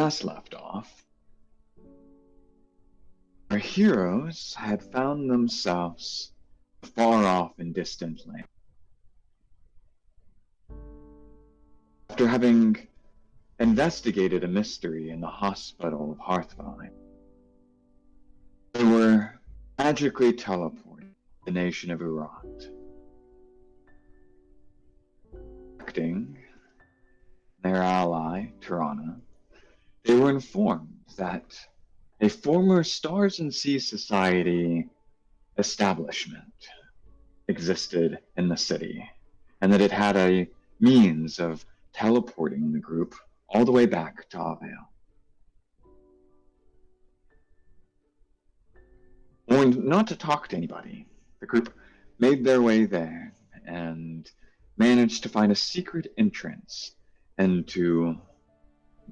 last left off, our heroes had found themselves far off and distant land. After having investigated a mystery in the hospital of Hearthvine, they were magically teleported to the nation of Urat. Acting their ally, Tirana, they were informed that a former Stars and Seas Society establishment existed in the city, and that it had a means of teleporting the group all the way back to Avale. Warned not to talk to anybody, the group made their way there and managed to find a secret entrance into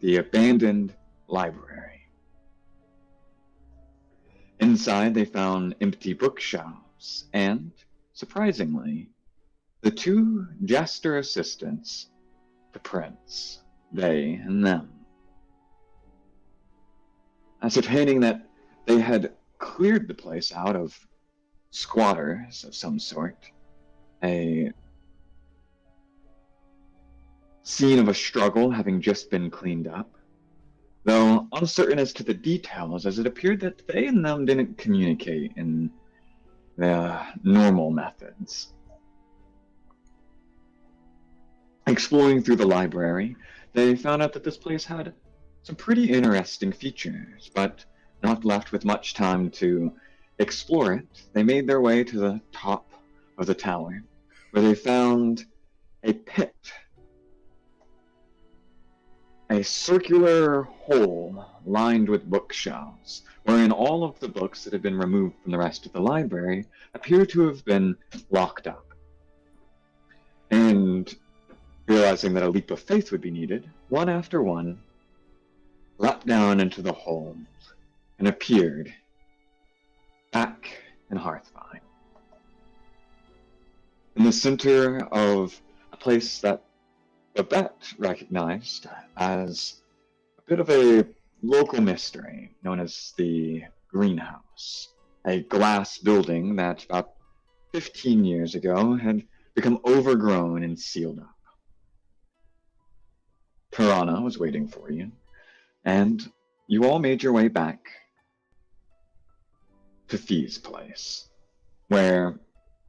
the abandoned library. Inside, they found empty bookshelves and, surprisingly, the two jester assistants, the prince, they and them. Ascertaining that they had cleared the place out of squatters of some sort, a scene of a struggle having just been cleaned up, though uncertain as to the details, as it appeared that they and them didn't communicate in the normal methods. Exploring through the library, they found out that this place had some pretty interesting features, but not left with much time to explore it. They made their way to the top of the tower, where they found a pit, a circular hole lined with bookshelves, wherein all of the books that had been removed from the rest of the library appear to have been locked up. And realizing that a leap of faith would be needed, one after one leapt down into the hole and appeared back in Hearthvine, in the center of a place that Babette recognized as a bit of a local mystery known as the Greenhouse, a glass building that about 15 years ago had become overgrown and sealed up. Tirana was waiting for you, and you all made your way back to Thee's place, where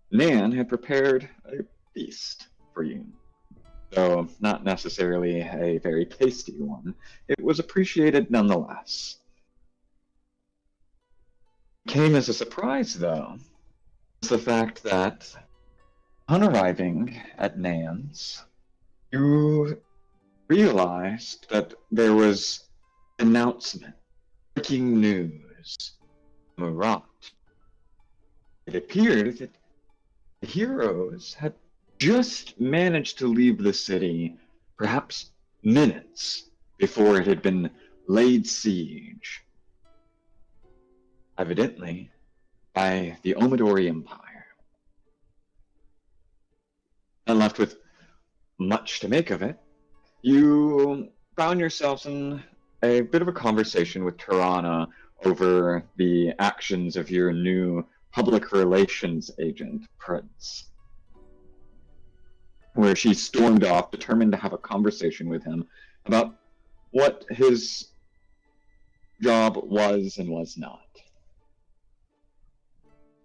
Nan had prepared a feast for you. Though not necessarily a very tasty one, it was appreciated nonetheless. Came as a surprise, though, was the fact that on arriving at Nan's, you realized that there was an announcement, breaking news, Murat. It appeared that the heroes had just managed to leave the city, perhaps minutes before it had been laid siege, evidently by the Omidori Empire. And left with much to make of it, you found yourselves in a bit of a conversation with Tirana over the actions of your new public relations agent, Prince, where she stormed off, determined to have a conversation with him about what his job was and was not.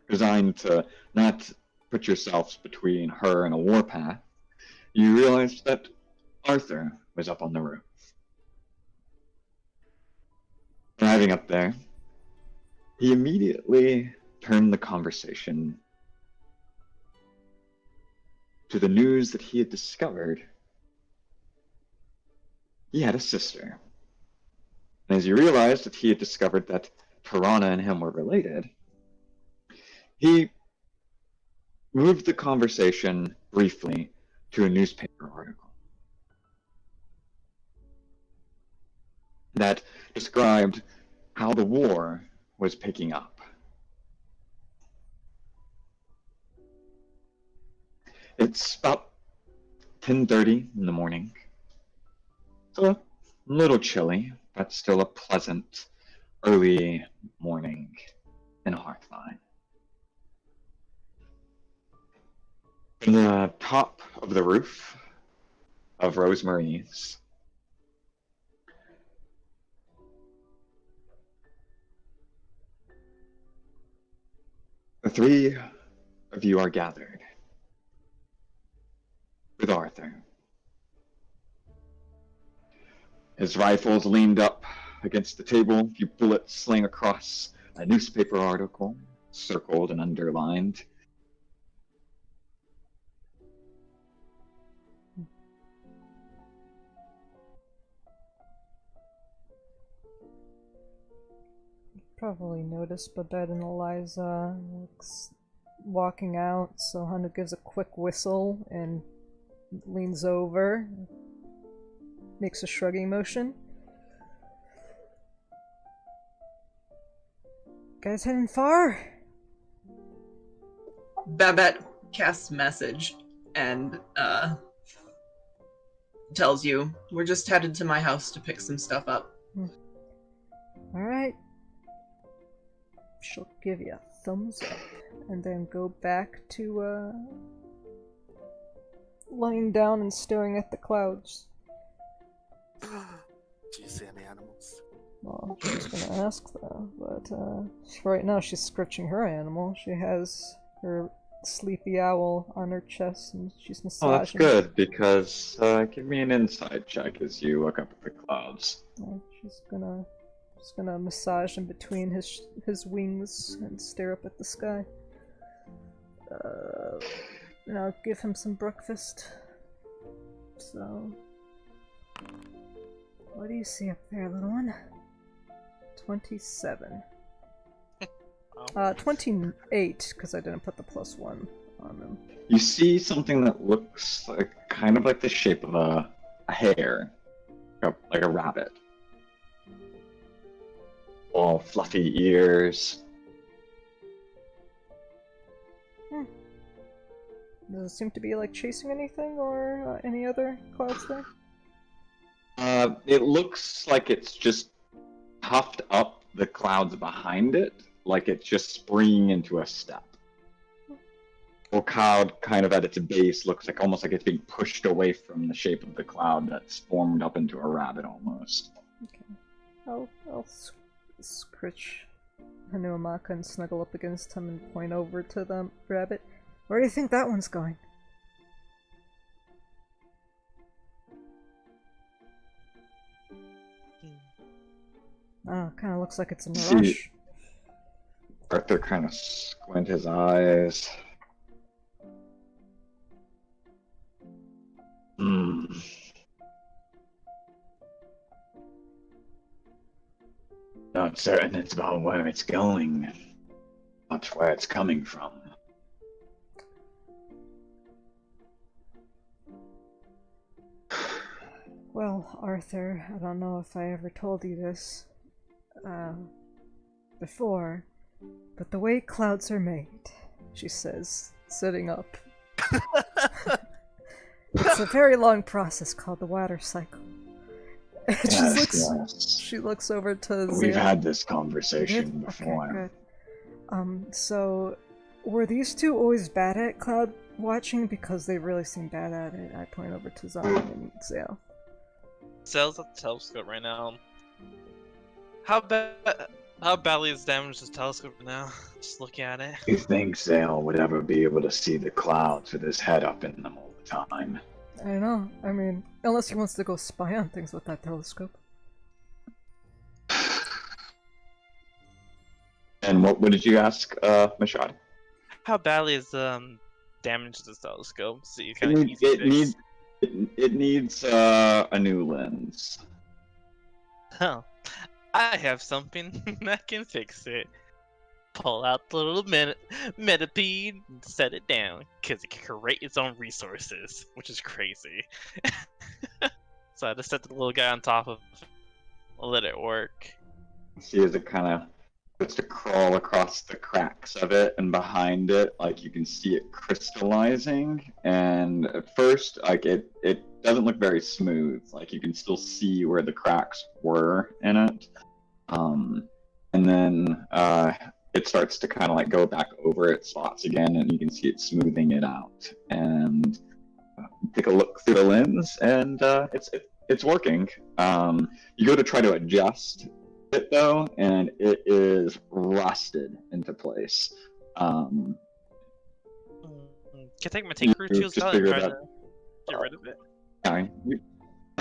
Designed to not put yourselves between her and a warpath, you realized that Arthur was up on the roof. Arriving up there, he immediately turned the conversation to the news that he had discovered he had a sister. And as you realized that he had discovered that Tirana and him were related, he moved the conversation briefly to a newspaper article that described how the war was picking up. It's about 10:30 in the morning. It's a little chilly, but still a pleasant early morning in Hearthline. From the top of the roof of Rosemary's, the three of you are gathered with Arthur. His rifle's leaned up against the table, a few bullets sling across a newspaper article, circled and underlined. Probably noticed, Babette and Eliza walking out, so Hunter gives a quick whistle and leans over, makes a shrugging motion. Guys heading far? Babette casts message and tells you, we're just headed to my house to pick some stuff up. Alright. She'll give you a thumbs up and then go back to lying down and staring at the clouds. Do you see any animals? Well, she's gonna ask though, but right now she's scratching her animal. She has her sleepy owl on her chest and she's massaging. Oh, that's good, because give me an insight check as you look up at the clouds. She's gonna massage in between his wings and stare up at the sky. And I'll give him some breakfast. So, what do you see up there, little one? 27. 28, because I didn't put the +1 on them. You see something that looks like kind of like the shape of a hare, like a rabbit. All fluffy ears. Does it seem to be like chasing anything or any other clouds there? It looks like it's just puffed up the clouds behind it, like it's just springing into a step. Or cloud kind of at its base looks like almost like it's being pushed away from the shape of the cloud that's formed up into a rabbit almost. Okay. I'll scritch Hanuamaka and snuggle up against him and point over to the rabbit. Where do you think that one's going? Oh, kind of looks like it's in a rush. Arthur kind of squint his eyes. Not certain it's about where it's going, not where it's coming from. Well, Arthur, I don't know if I ever told you this before, but the way clouds are made, she says, sitting up. It's a very long process called the water cycle. She looks over to Zia. We've had this conversation before. Okay, good. So, were these two always bad at cloud watching? Because they really seem bad at it. I point over to Zan and Zale. Zale's at the telescope right now. How badly is damaged this telescope now? Just looking at it. You think Zale would ever be able to see the clouds with his head up in them all the time? I don't know. I mean, unless he wants to go spy on things with that telescope. And what did you ask, Mashad? How badly is damaged this telescope? So you kind It needs a new lens. Oh, I have something that can fix it. Pull out the little metapede and set it down, because it can create its own resources, which is crazy. So I just set the little guy on top of it, let it work. See as it kind of starts to crawl across the cracks of it, and behind it, like you can see it crystallizing. And at first, like it doesn't look very smooth. Like you can still see where the cracks were in it. And then it starts to kind of like go back over its spots again, and you can see it smoothing it out. And take a look through the lens, and it's working. You go to try to adjust it though, and it is rusted into place. Can I take my tinker tools just out and figure try that to get rid of it?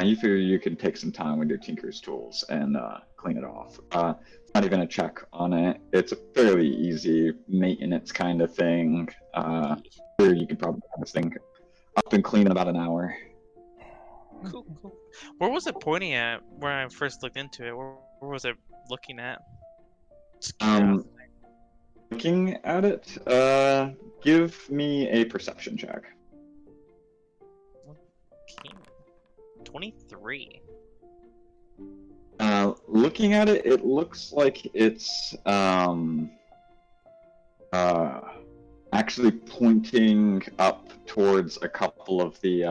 You figure you can take some time with your tinker's tools and clean it off. It's not even a check on it. It's a fairly easy maintenance kind of thing. Sure, you could probably have this thing up and clean in about an hour. Cool, cool. Where was it pointing at when I first looked into it? Where was it looking at? Just curiosity. Looking at it, give me a perception check. Okay. 23. Looking at it, it looks like it's actually pointing up towards a couple of the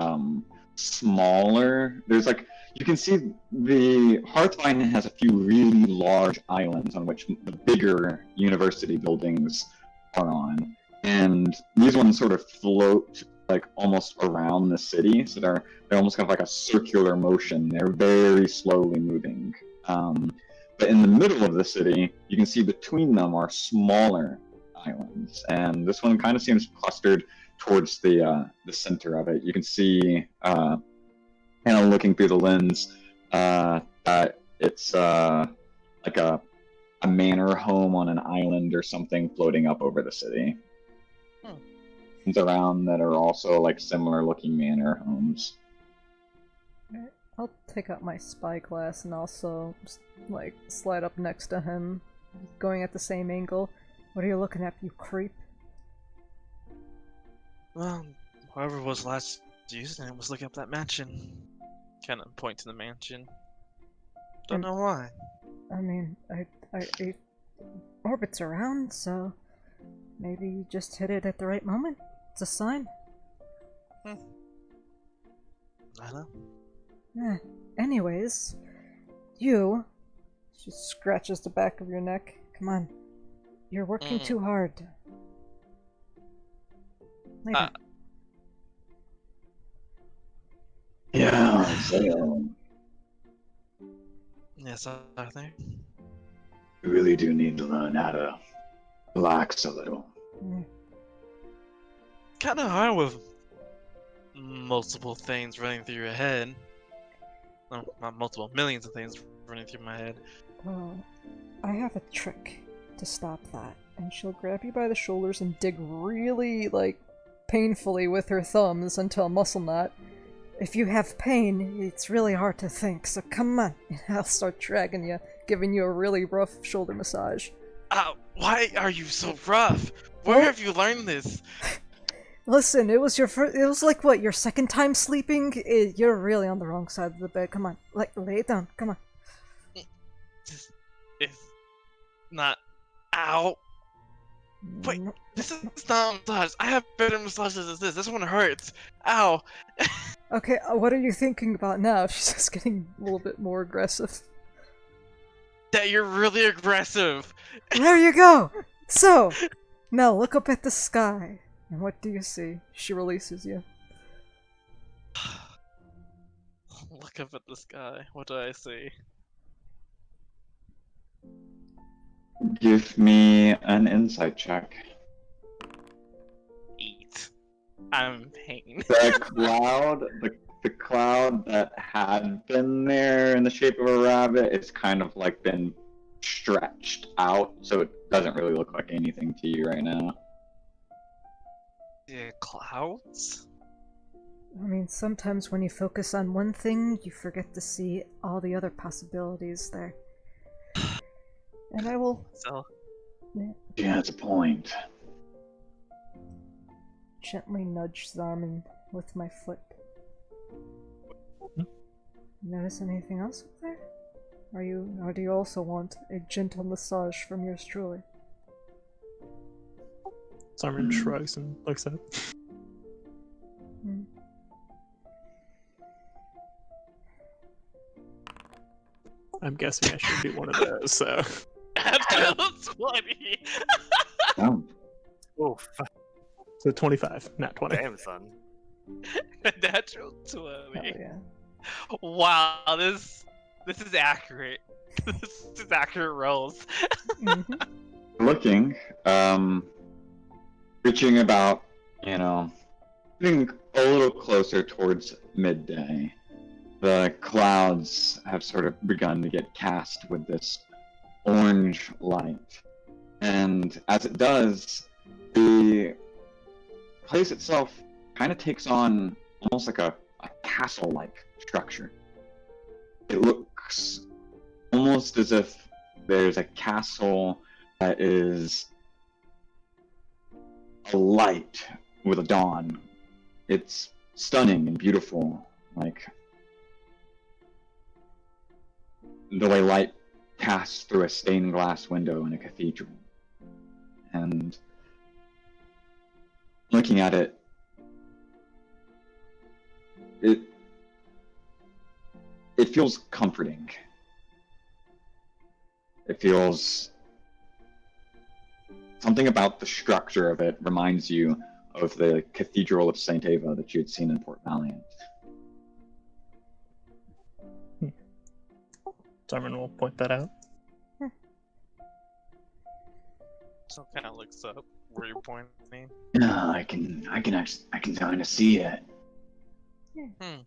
smaller. There's like you can see the Hearthline has a few really large islands on which the bigger university buildings are on, and these ones sort of float like almost around the city, so they're almost kind of like a circular motion. They're very slowly moving. But in the middle of the city, you can see between them are smaller islands, and this one kind of seems clustered towards the center of it. You can see, kind of looking through the lens, that it's like a manor home on an island or something floating up over the city. Things around that are also like similar looking manor homes. I'll take out my spyglass and also, like, slide up next to him, going at the same angle. What are you looking at, you creep? Well, whoever was last using it was looking up that mansion. Kind of point to the mansion. Don't know why. I mean, it orbits around, so maybe you just hit it at the right moment. It's a sign. I know. Yeah. Anyways, you... She scratches the back of your neck. Come on. You're working too hard. Lay down. Yeah, so Yes, Arthur. you really do need to learn how to relax a little. Yeah. Kind of hard with multiple things running through your head. No, not multiple, millions of things running through my head. Well, I have a trick to stop that. And she'll grab you by the shoulders and dig really, like, painfully with her thumbs until a muscle knot. If you have pain, it's really hard to think, so come on. I'll start dragging you, giving you a really rough shoulder massage. Why are you so rough? Where have you learned this? Listen, it was your first. It was like what, your second time sleeping? You're really on the wrong side of the bed. Come on, like lay it down. Come on. It's not. Ow! Wait, No. this is not a massage. I have better massages than this. This one hurts. Ow! Okay, what are you thinking about now? She's just getting a little bit more aggressive. That you're really aggressive. There you go. So, now look up at the sky. And what do you see? She releases you. Look up at the sky. What do I see? Give me an insight check. 8. I'm in pain. The cloud that had been there in the shape of a rabbit, it's kind of like been stretched out, so it doesn't really look like anything to you right now. Yeah, clouds? I mean, sometimes when you focus on one thing, you forget to see all the other possibilities there. And I will... So, Yeah, that's a point. gently nudge Zarmin with my foot. Notice anything else up there? Or do you also want a gentle massage from yours truly? Simon shrugs and looks up. Hmm. I'm guessing I should do one of those, so. Natural 20. Oh, Oof. So 25, not 20. Damn, son. Natural Hell 20. yeah. Wow, this is accurate. This is accurate rolls. Mm-hmm. looking, reaching about, getting a little closer towards midday. The clouds have sort of begun to get cast with this orange light. And as it does, the place itself kind of takes on almost like a castle-like structure. It looks almost as if there's a castle that is alight with a dawn. It's stunning and beautiful, like the way light casts through a stained glass window in a cathedral. And looking at it, it feels comforting. It feels something about the structure of it reminds you of the Cathedral of St. Ava that you had seen in Port Valiant. Simon will point that out. So kind of looks up where you're pointing. Yeah, I can kind of see it. Hmm.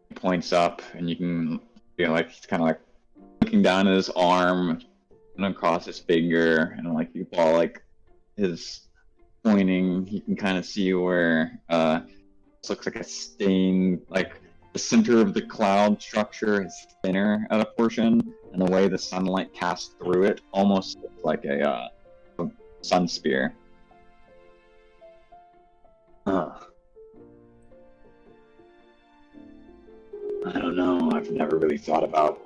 He points up, and you can feel like he's kind of like looking down at his arm and across his finger, and like you follow like his pointing. You can kind of see where this looks like a stain, like the center of the cloud structure is thinner at a portion, and the way the sunlight casts through it almost looks like a sun spear. I don't know, I've never really thought about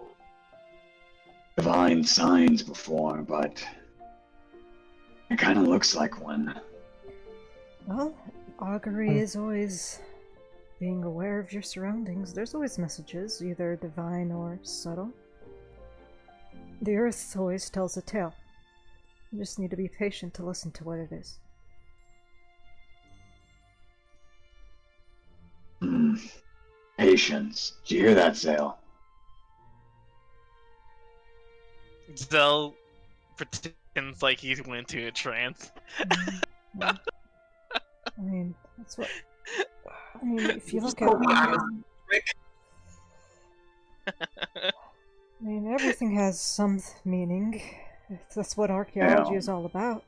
divine signs before, but it kind of looks like one. Well, augury is always being aware of your surroundings. There's always messages, either divine or subtle. The earth always tells a tale. You just need to be patient to listen to what it is. Patience. Did you hear that, Zale? Zell pretends like he went into a trance. Well, I mean, that's what. I mean, if you look at. told me I was I mean, everything has some meaning. That's what archaeology Yeah. is all about.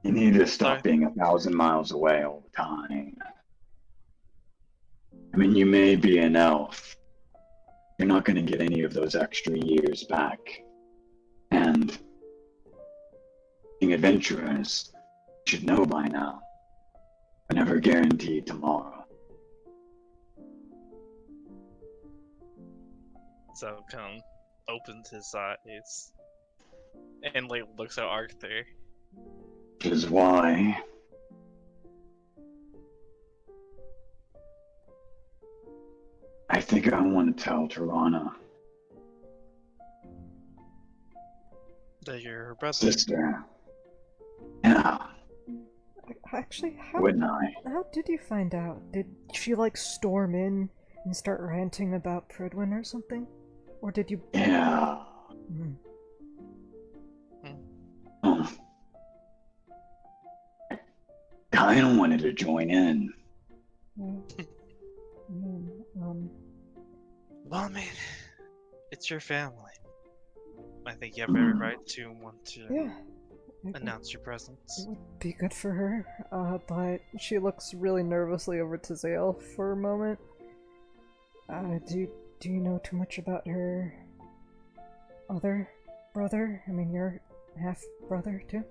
You need to stop Sorry. being 1,000 miles away all the time. I mean, you may be an elf. You're not going to get any of those extra years back. And being adventurers, you should know by now. We're never guaranteed tomorrow. So kind of opens his eyes and like looks at Arthur. Which is why I think I want to tell Tirana, That you're her brother. sister. Yeah, Actually, wouldn't I? how did you find out? Did she like storm in and start ranting about Pridwin or something? Or did you? Yeah. Hmm. Oh. I kind of wanted to join in. Well, I mean, Well, I mean, it's your family. I think you have every right to want to yeah. It announce your presence. would be good for her, but she looks really nervously over to Zale for a moment. Do you know too much about her other brother? I mean, your half brother too?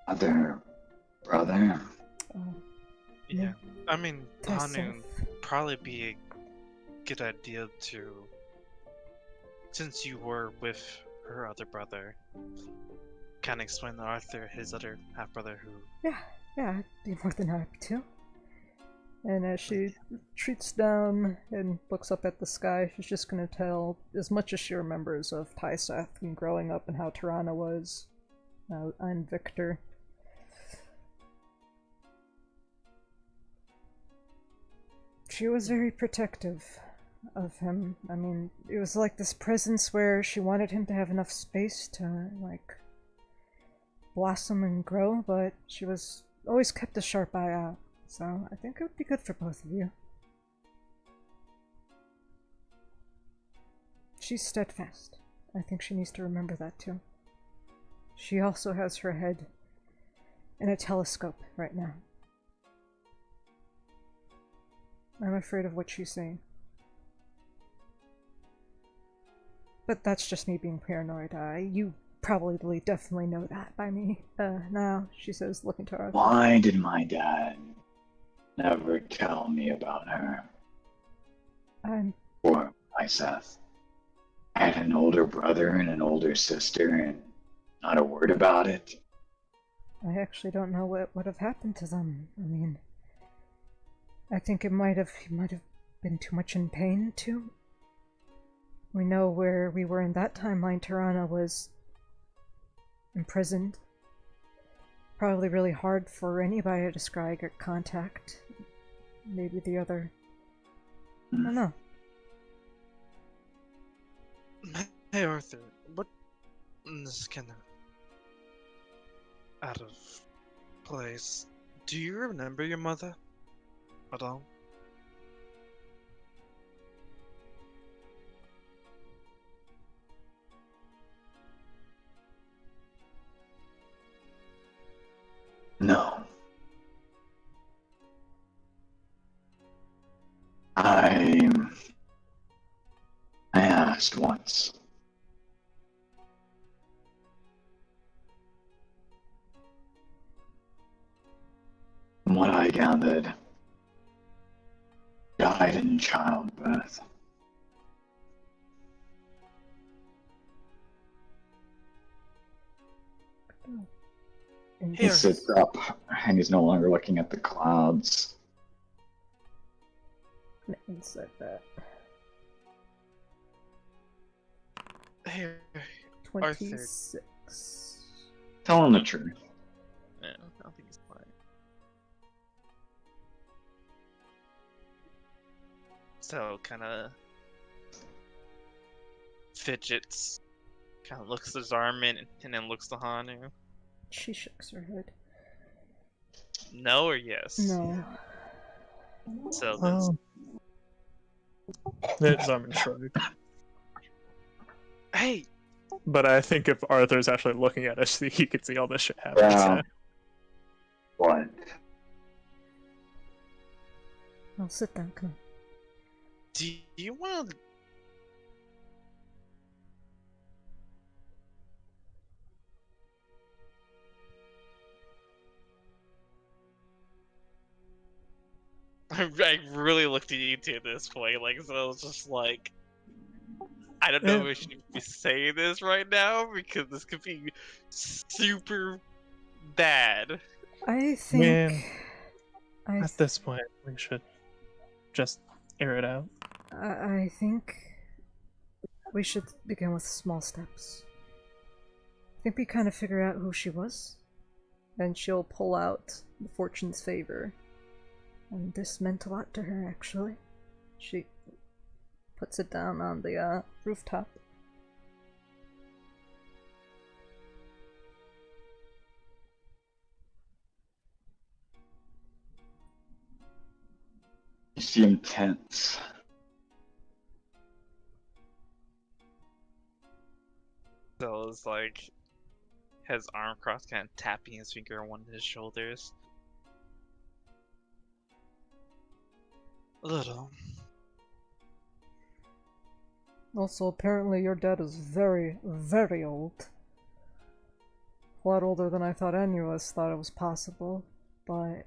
Other brother? Yeah. I mean, Tess Hanu off. probably be a good idea to, since you were with her other brother, kind of explain to Arthur his other half brother who. Yeah, I'd be more than happy to. And as she retreats down and looks up at the sky, she's just gonna tell as much as she remembers of Tyseth and growing up and how Tirana was. I'm Victor. She was very protective of him. I mean, it was like this presence where she wanted him to have enough space to, like, blossom and grow, but she was always kept a sharp eye out. So I think it would be good for both of you. She's steadfast. I think she needs to remember that too. She also has her head in a telescope right now. I'm afraid of what she's saying. But that's just me being paranoid. You probably definitely know that by me. Now, she says, looking to Arthur. Why did my dad never tell me about her? Or Seth? I had an older brother and an older sister, and not a word about it. I actually don't know what would have happened to them. I mean, I think he might have been too much in pain, too. We know where we were in that timeline. Tirana was imprisoned. Probably really hard for anybody to describe or contact. Maybe the other. I don't know. Hey Arthur, what? This is kind of out of place. Do you remember your mother at all? No. I asked once. From what I gathered, died in childbirth. He sits up and he's no longer looking at the clouds. And said that. Hey, 26. Tell him the truth. yeah, I don't think he's lying. So, kind of fidgets, kind of looks at his arm and then looks to Hanu. She shakes her head. No or yes? No. So that's It's arm and shrug. hey, But I think if Arthur's actually looking at us, he could see all this shit happen. Yeah. So. What? I'll sit down, come on. do you want to? I really looked at you two at this point, like, so I was just like, I don't know if I should be saying this right now because this could be super bad. I think... Man, I at this point, we should just air it out. I think we should begin with small steps. I think we kind of figure out who she was, and she'll pull out the Fortune's Favor. And this meant a lot to her, actually. She puts it down on the rooftop. You seem tense. So it's like his arm crossed, kind of tapping his finger on one of his shoulders. A little. Also, apparently your dad is very, very old. A lot older than I thought any of us thought it was possible, but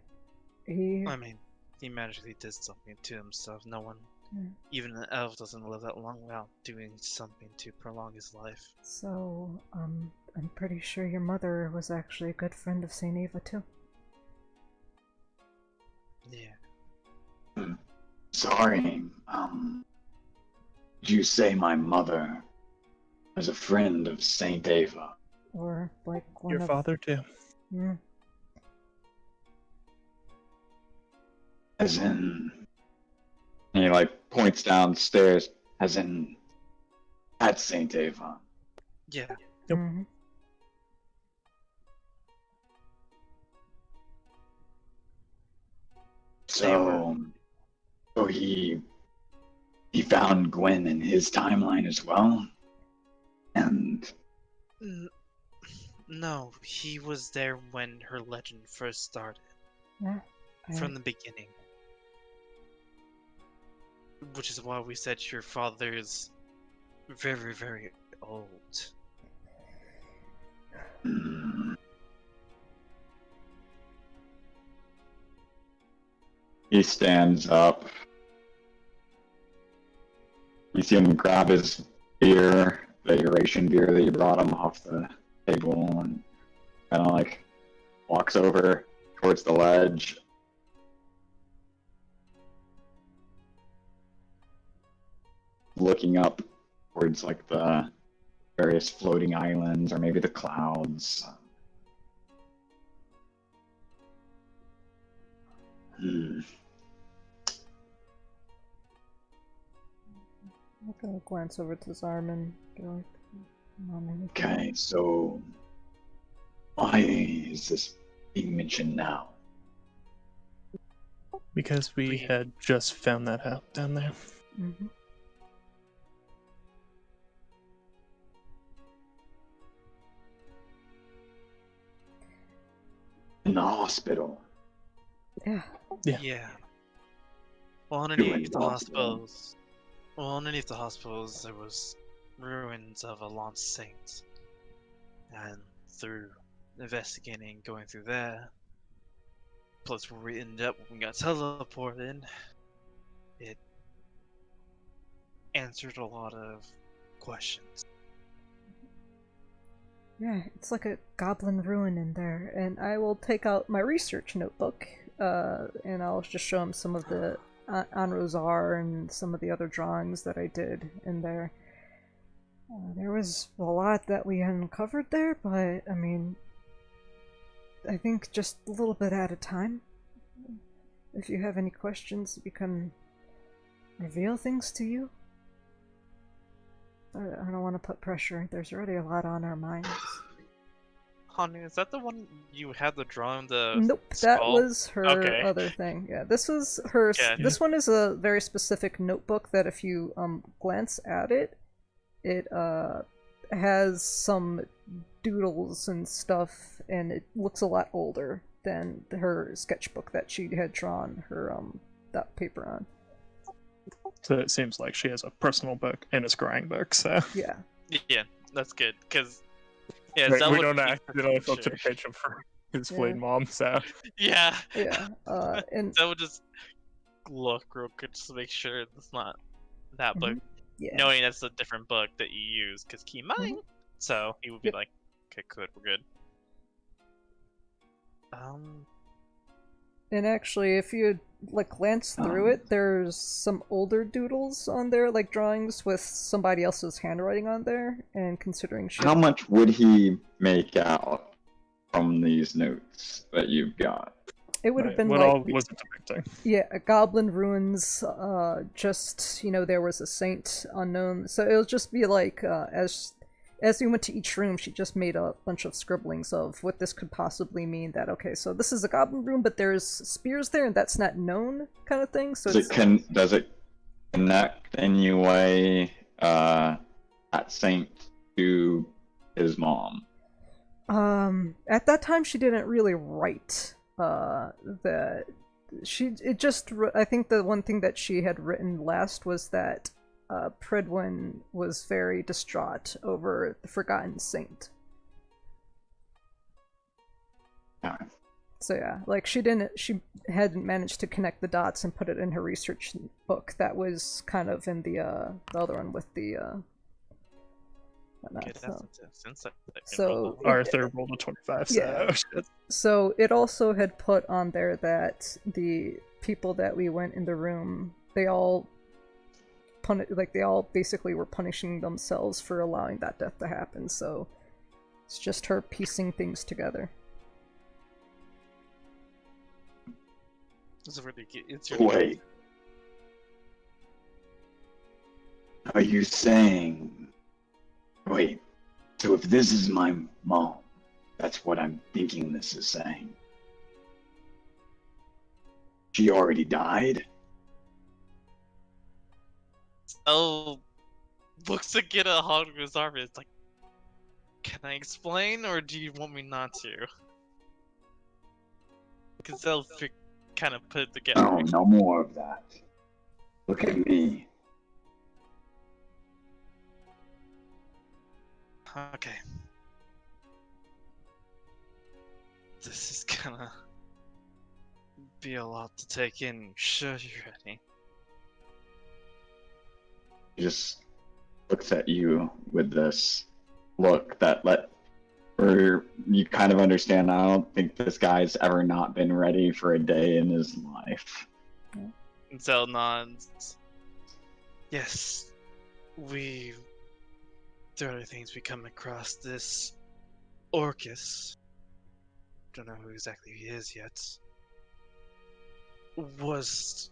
He... I mean, he magically did something to himself. No one, Yeah. even an elf, doesn't live that long without doing something to prolong his life. So, I'm pretty sure your mother was actually a good friend of Saint Ava, too. Yeah. Sorry, did you say my mother was a friend of Saint Ava? Or, like, one Your of... father too. Yeah. As in, and he like points downstairs, as in at Saint Ava. Yeah. Yep. Mm-hmm. So, so he found Gwen in his timeline as well, and No, he was there when her legend first started. Yeah. From the beginning. Which is why we said your father is very, very old. mm, he stands up. You see him grab his beer, the Eurasian beer that you brought him off the table, and kind of like walks over towards the ledge. Looking up towards like the various floating islands or maybe the clouds. Hmm. I'm gonna glance over to Zarman. Be like, Mom, anything? Okay, so why is this being mentioned now? Because we had just found that out down there. Mm-hmm. In the hospital. Yeah. Yeah. Well, You underneath in the the hospital. hospitals. Well, underneath the hospitals, there was ruins of a lost saint. And through investigating, going through there, plus where we ended up when we got teleported, it answered a lot of questions. Yeah, it's like a goblin ruin in there, and I will take out my research notebook, and I'll just show him some of the Anrozar and some of the other drawings that I did in there. There was a lot that we uncovered there, but I mean, I think just a little bit at a time. If you have any questions, we can reveal things to you. I don't want to put pressure. There's already a lot on our minds. Honey, is that the one you had the drawing the Nope, skull? that was her Okay. other thing. Yeah, this was her. Yeah. This one is a very specific notebook that if you glance at it, it has some doodles and stuff, and it looks a lot older than her sketchbook that she had drawn her that paper on. So it seems like she has a personal book and a scrying book, so... Yeah. Yeah, that's good, because... Yeah, Right, that we would don't be accidentally for flip to the sure. page for his Yeah. fleeing mom, so... Yeah. Yeah. And That would just look real quick just to make sure it's not that book. yeah. Knowing that's a different book that you use, because keep in mind. So he would be Yep. like, okay, good, we're good. And actually, if you like glance through it, there's some older doodles on there, like drawings with somebody else's handwriting on there. And considering she How much would he make out from these notes that you've got? it would have been what like all was it depicting? yeah, a goblin ruins. Just there was a saint unknown, so it'll just be like as we went to each room, she just made a bunch of scribblings of what this could possibly mean. That okay, so this is a goblin room, but there's spears there, and that's not known, kind of thing. So Does it connect in any way that saint to his mom? At that time, she didn't really write I think the one thing that she had written last was that Pridwin was very distraught over the Forgotten Saint. Yeah. So yeah, like she hadn't managed to connect the dots and put it in her research book. That was kind of in the other one with the whatnot. Okay, that's since I can So roll. Arthur rolled a 25, so Yeah. shit. So it also had put on there that the people that we went in the room, they all they all basically were punishing themselves for allowing that death to happen. So it's just her piecing things together. It's really good. It's your Wait. Are you saying... Wait, so if this is my mom, that's what I'm thinking this is saying. She already died? Oh, looks to get a hog his arm. It's like, can I explain, or do you want me not to? Because they'll kind of put it together. No, no more of that. Look at me. Okay. This is gonna be a lot to take in. Sure, you're ready. He just looks at you with this look that where you kind of understand. I don't think this guy's ever not been ready for a day in his life. And Zell nods. Yes, we. Through other things, we come across this Orcus. Don't know who exactly he is yet. Was.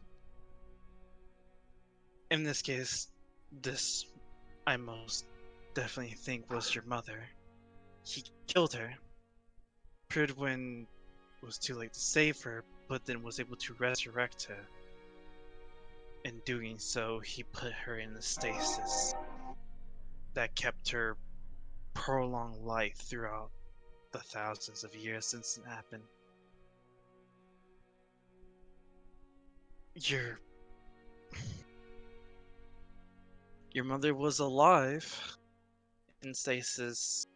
In this case, this I most definitely think was your mother. He killed her. Appeared when it was too late to save her, but then was able to resurrect her. In doing so, he put her in the stasis that kept her prolonged life throughout the thousands of years since it happened. Your mother was alive in stasis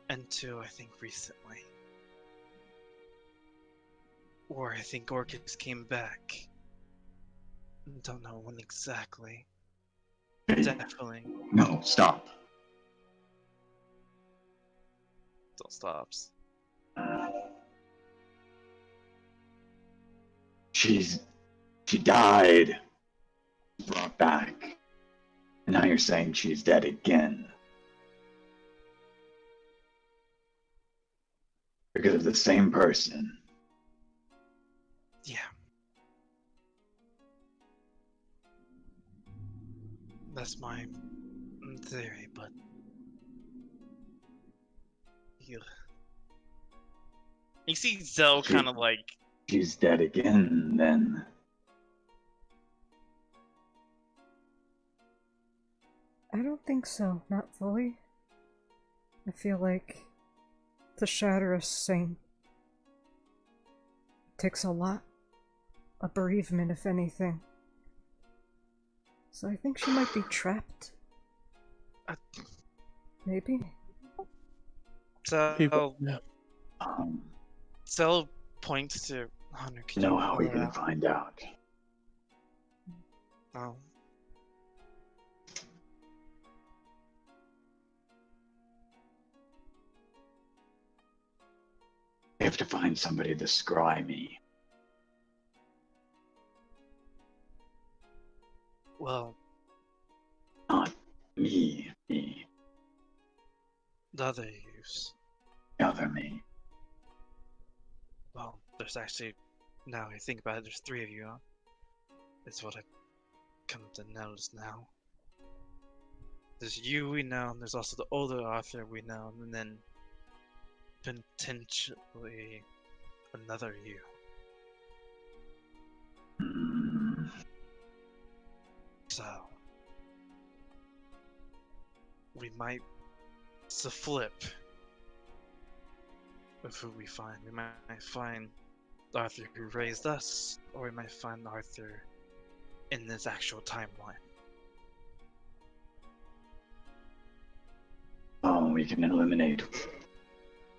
until I think recently. Or I think Orchis came back. Don't know when exactly. Hey, Definitely. no, stop. Still stops. She died, brought back, and now you're saying she's dead again. Because of the same person. Yeah. That's my theory, but you see Zell kind of like She's dead again, then. I don't think so, not fully. I feel like to shatter a saint takes a lot. A bereavement, if anything. So I think she might be trapped. Maybe? Zell. Yeah. Zell points to Hunter. Can Know you how pull we her can out? find out. Oh. We have to find somebody to scry me. Well, Not me. Me. the other use. The other me. Well, there's actually, now I think about it, there's three of you, huh? It's what I've come to notice now. There's you we know, and there's also the older Arthur we know, and then potentially another you. Hmm. So, we might, it's a flip of who we find. We might find Arthur who raised us, or we might find Arthur in this actual timeline. Oh, we can eliminate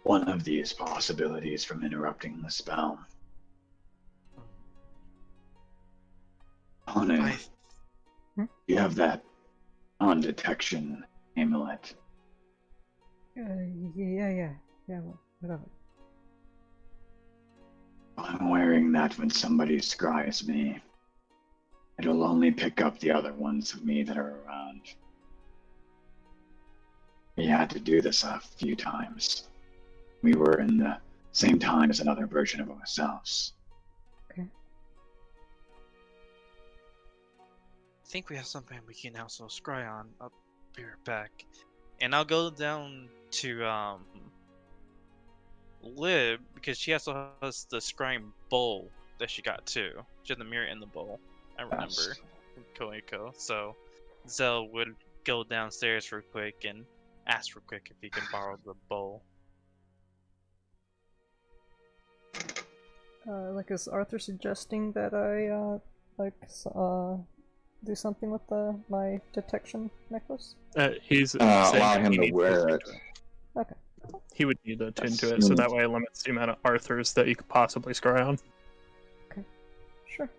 one of these possibilities from interrupting the spell. Hanu, you have that on detection amulet. Yeah, whatever. I'm wearing that when somebody scries me. It'll only pick up the other ones of me that are around. We had to do this a few times. We were in the same time as another version of ourselves. Okay. I think we have something we can also scry on. I'll be right back. And I'll go down to Lib because she also has the scrying bowl that she got too. She had the mirror in the bowl. I remember Yes. from Koiko. So Zell would go downstairs real quick and ask real quick if he can borrow the bowl. Like, is Arthur suggesting that I do something with my detection necklace? He's Allow saying him he to needs wear attune it. to it. Okay. He would need to attune to it, Yes. so that way it limits the amount of Arthurs that you could possibly scry on. Sure.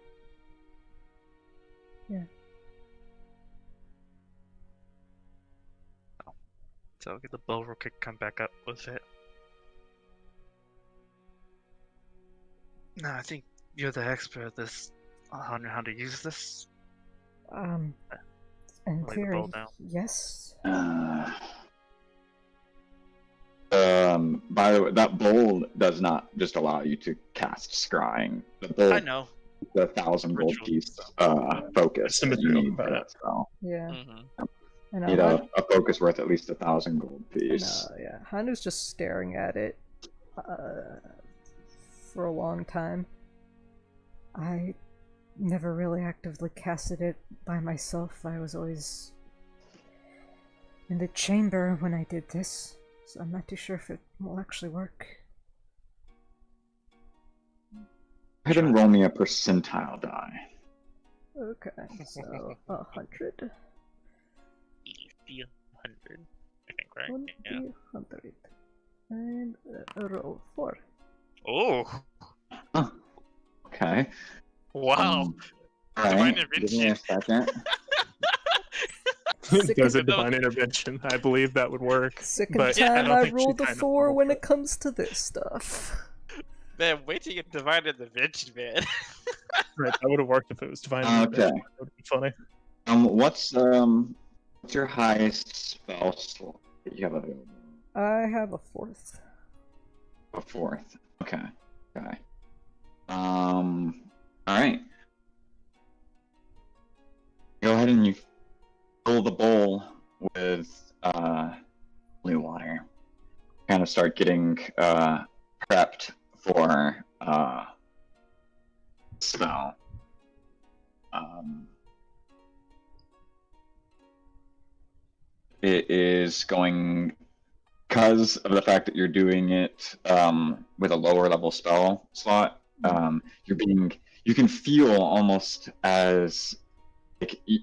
Yeah. So I'll get the bowl real quick, come back up with it. No, I think you're the expert at this. On how to use this. In Lay the theory, bowl down. yes. By the way, that bowl does not just allow you to cast scrying. The bowl, I know. the 1,000 gold Ritual piece stuff. focus It's that you immaterial need for about that spell. Yeah. Mm-hmm. And You need a focus worth at least 1,000 gold piece. yeah. Hanu's just staring at it for a long time. I never really actively casted it by myself. I was always in the chamber when I did this, so I'm not too sure if it will actually work. Go ahead and roll me a percentile die. Okay, so 100. 100. I think, right? 1 Yeah. 100. And roll 4. Oh! Huh. Okay. Wow! Alright, Divine give me a second. Sick Does a of- divine intervention? I believe that would work. Second but Yeah, I time don't I think she rolled a kinda 4 rolled when for it comes to this stuff. Man, wait till you get divine intervention, man. Right, that would have worked if it was divine Okay. intervention. That would have been funny. What's your highest spell slot that you have available? I have a 4th. A 4th. Okay. Alright. Go ahead and you fill the bowl with blue water. Kind of start getting prepped for spell. It is going, because of the fact that you're doing it with a lower level spell slot. You can feel almost as like you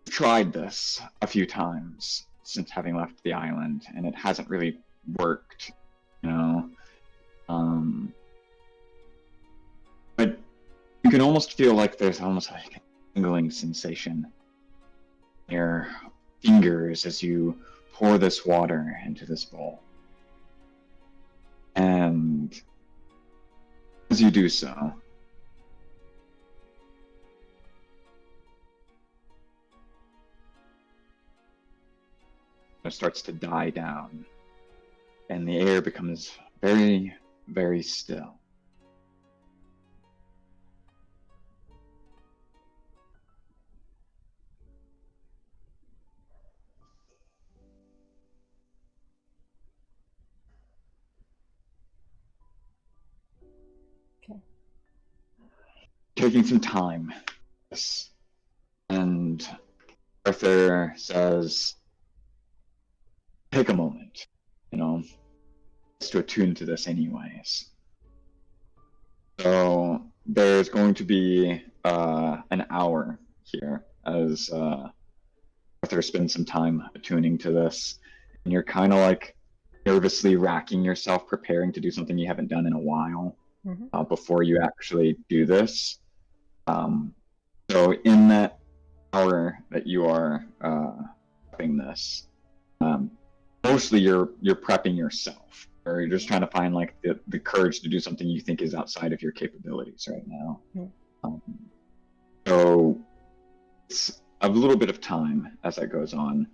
tried this a few times since having left the island, and it hasn't really worked, you know. But you can almost feel like there's almost like a tingling sensation in your fingers as you pour this water into this bowl. And as you do so, it starts to die down, and the air becomes very, very still. Okay. Taking some time, yes. And Arthur says, take a moment, you know, just to attune to this anyways. So there's going to be an hour here as Arthur spends some time attuning to this, and you're kind of like nervously racking yourself, preparing to do something you haven't done in a while Mhm. before you actually do this. So in that hour that you are prepping this, mostly you're prepping yourself, or you're just trying to find like the courage to do something you think is outside of your capabilities right now. So it's a little bit of time as that goes on.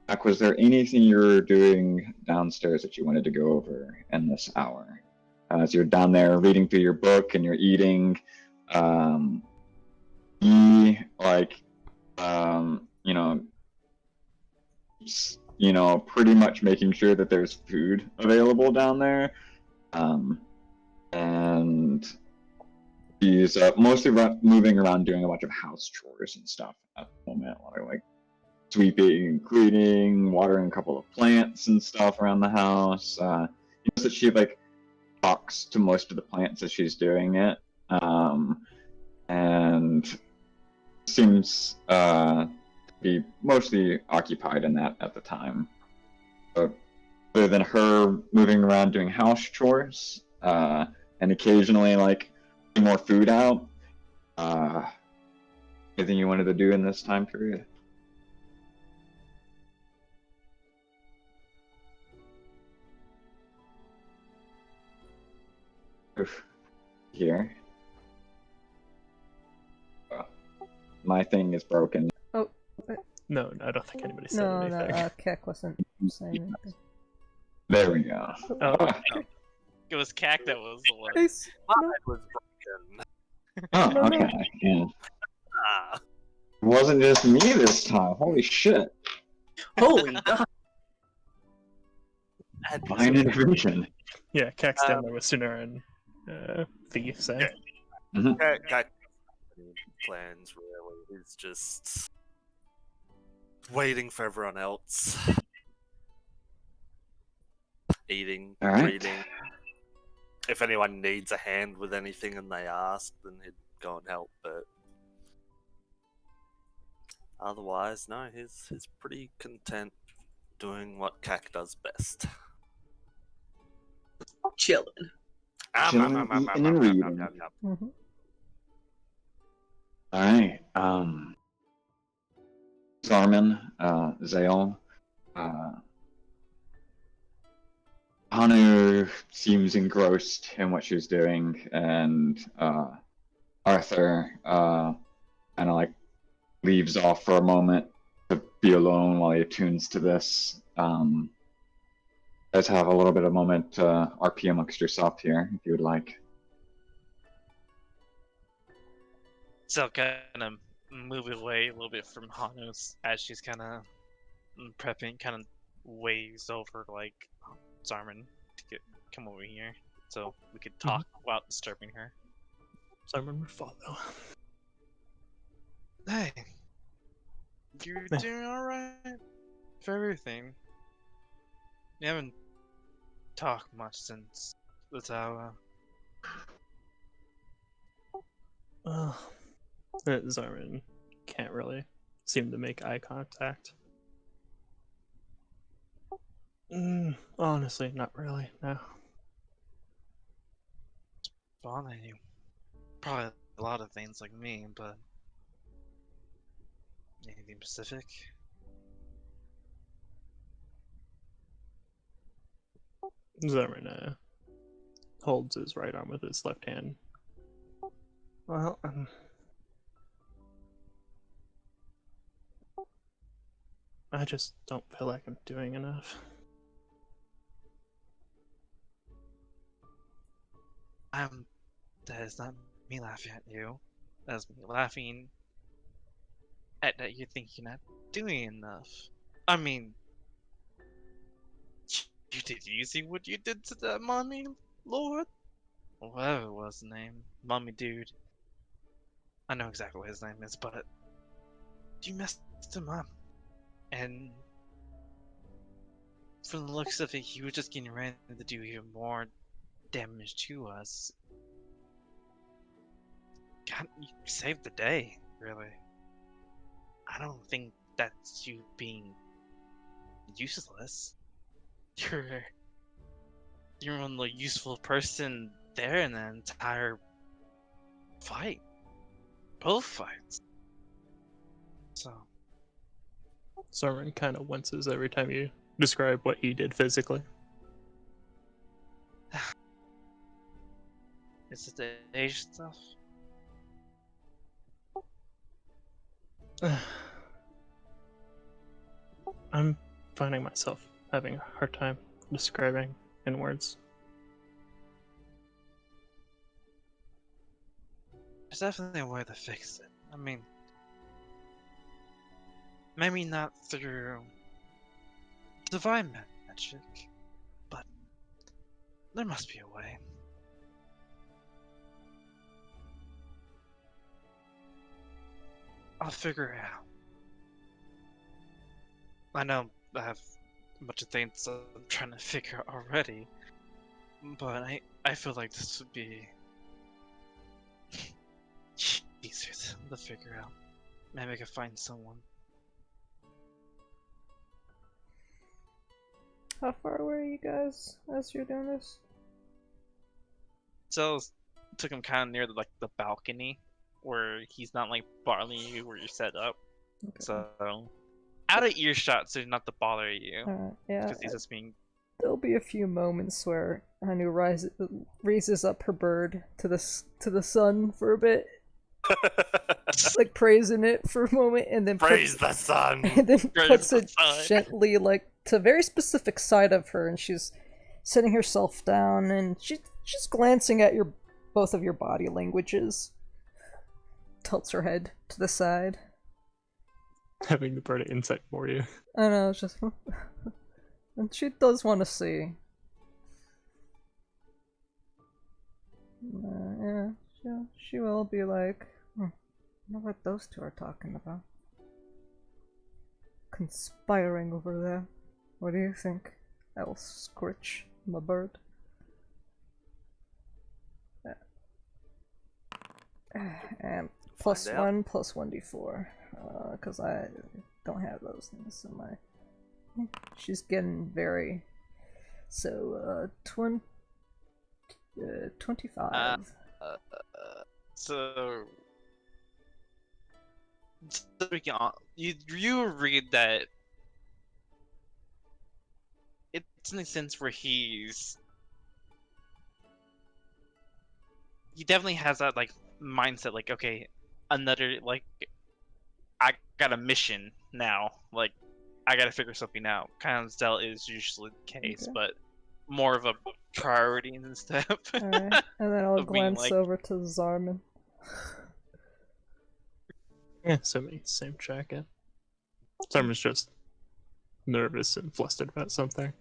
Jack, was there anything you were doing downstairs that you wanted to go over in this hour? As you're down there reading through your book and you're eating, like, pretty much making sure that there's food available down there. And he's mostly moving around doing a bunch of house chores and stuff at the moment, like sweeping, cleaning, watering a couple of plants and stuff around the house. You notice that she like talks to most of the plants as she's doing it, and seems to be mostly occupied in that at the time. But other than her moving around doing house chores, and occasionally like putting more food out, anything you wanted to do in this time period? Oof. Here. My thing is broken. Oh, No, I don't think anybody said no, anything. Keck wasn't saying anything. There we go. Oh, It was Cack that was the one. Ace, Mine no, was broken. Oh, No, no. okay. Yeah. Ah, It wasn't just me this time. Holy shit. Holy God. and Fine intervention. yeah, Keck's down there with Sunura and Thief, so. Cat plans really. He's just waiting for everyone else. Eating, All right. reading. If anyone needs a hand with anything and they ask, then he'd go and help. But otherwise, no, he's pretty content doing what Kak does best. Chilling. Chilling, eating, and reading. Mhm. All right. Zarman, Zale, Hanu seems engrossed in what she's doing, and Arthur kind of like leaves off for a moment to be alone while he attunes to this. Let's have a little bit of moment RP amongst yourself here, if you would like. So kind of move away a little bit from Hanos as she's kind of prepping, kind of waves over like Zarman to come over here so we could talk without disturbing her. Zarman would follow. Hey, you doing all right for everything? You haven't talked much since the tower. Zarman can't really seem to make eye contact. Honestly, not really, no. Bothering you. Probably a lot of things like me, but anything specific? Zarman holds his right arm with his left hand. Well, I just don't feel like I'm doing enough. That is not me laughing at you. That's me laughing at that you think you're not doing enough. I mean, you see what you did to that mommy lord? Or whatever it was the name. Mommy dude. I know exactly what his name is, but you messed him up. And from the looks of it, he was just getting ready to do even more damage to us. God, you saved the day, really. I don't think that's you being useless. You're you're one the useful person there in the entire fight. Both fights. So Zarman kind of winces every time you describe what he did physically. is it the age stuff? I'm finding myself having a hard time describing in words. There's definitely a way to fix it. I mean, maybe not through divine magic, but there must be a way. I'll figure it out. I know I have a bunch of things I'm trying to figure out already, but I feel like this would be easier to figure out. Maybe I could find someone. How far away are you guys as you're doing this? So took him kind of near the balcony, where he's not like bothering you where you're set up. Okay. So out of earshot, so not to bother you, Alright, yeah. because he's just being. There'll be a few moments where Hanu raises up her bird to the sun for a bit, like praising it for a moment, and then Praise the sun. and then Praise puts the it sun. gently, like to a very specific side of her, and she's setting herself down, and she's glancing at both of your body languages. Tilts her head to the side. Having the bird insight for you. I know, it's just. And she does want to see. Yeah, she will be like, I wonder what those two are talking about. Conspiring over there. What do you think? I'll scorch my bird. And plus Find out. 1 plus 1d4. Because I don't have those things in my. She's getting very. So, 25. So you read that it's in a sense where he definitely has that like mindset, like, okay, another, like, I got a mission now, like I gotta figure something out. Kind of Zell is usually the case, Okay. but more of a priority and stuff. Alright, and then I'll Of being glance like- over to Zarman. Yeah, so many same check. Yeah. Zarman's just nervous and flustered about something.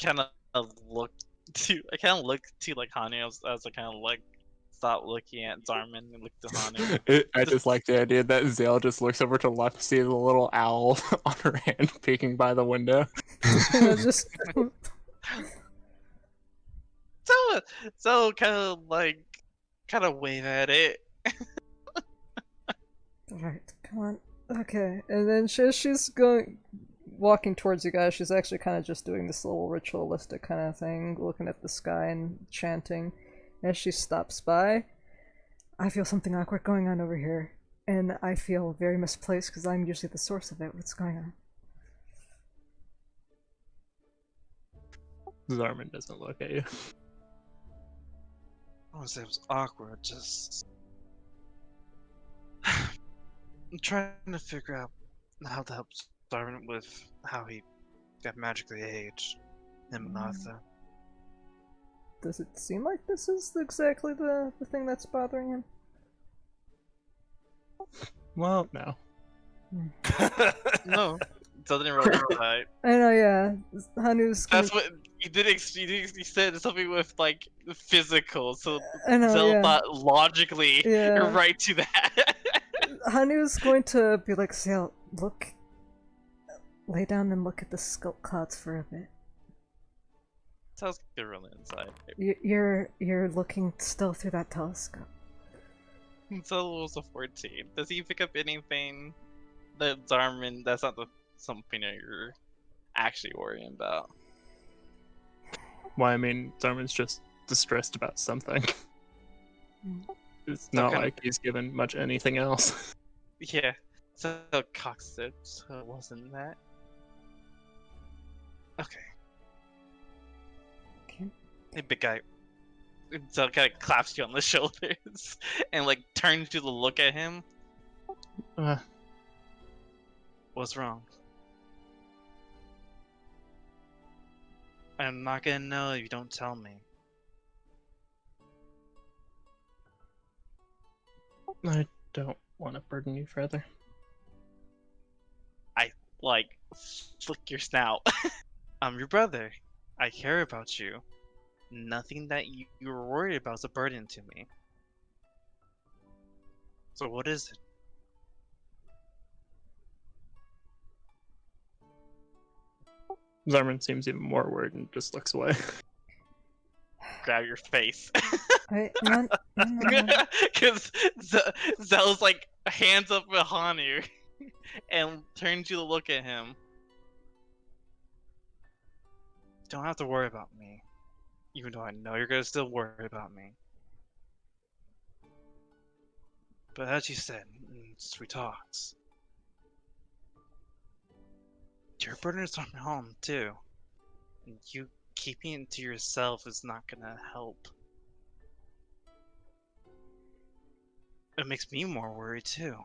kind of look I kind of looked to like Hanu as I kind of like stopped looking at Zarman and looked to Hanu. I just like the idea that Zale just looks over to the left, sees a little owl on her hand peeking by the window. Just. So kind of wave at it. Alright, come on. Okay, and then she's walking towards you guys. She's actually kind of just doing this little ritualistic kind of thing, looking at the sky and chanting. As she stops by, I feel something awkward going on over here, and I feel very misplaced because I'm usually the source of it. What's going on? Zarman doesn't look at you. I wouldn't say it was awkward, just I'm trying to figure out how to help Zarman with how he got magically aged. Him and Arthur. Does it seem like this is exactly the thing that's bothering him? Well, no. No, doesn't really right. I know, yeah. Hanu's gonna... That's what you did. You said something with like physical, so I know, Zell yeah. thought logically Yeah. right to that. Hanu's going to be like, Zale, look. Lay down and look at the skull clouds for a bit. Sounds good, really inside. You're looking still through that telescope. Zell was a 14. Does he pick up anything that Zarman? That's not something that you're actually worrying about. Why? I mean, Zarman's just distressed about something. It's So not kind of- like he's given much anything else. Yeah. So Cox said, so it wasn't that. Okay. Okay. Hey, big guy. So kind of claps you on the shoulders and like turns you to look at him. Uh, What's wrong? I'm not gonna know if you don't tell me. I don't want to burden you further. Like, flick your snout. I'm your brother. I care about you. Nothing that you were worried about is a burden to me. So what is it? Zarman seems even more worried and just looks away. Grab your face. No. Because Zell's like hands up behind you and turns you to look at him. You don't have to worry about me. Even though I know you're gonna still worry about me. But as you said in sweet talks, your burden is on home too. And you keeping it to yourself is not gonna help. It makes me more worried too.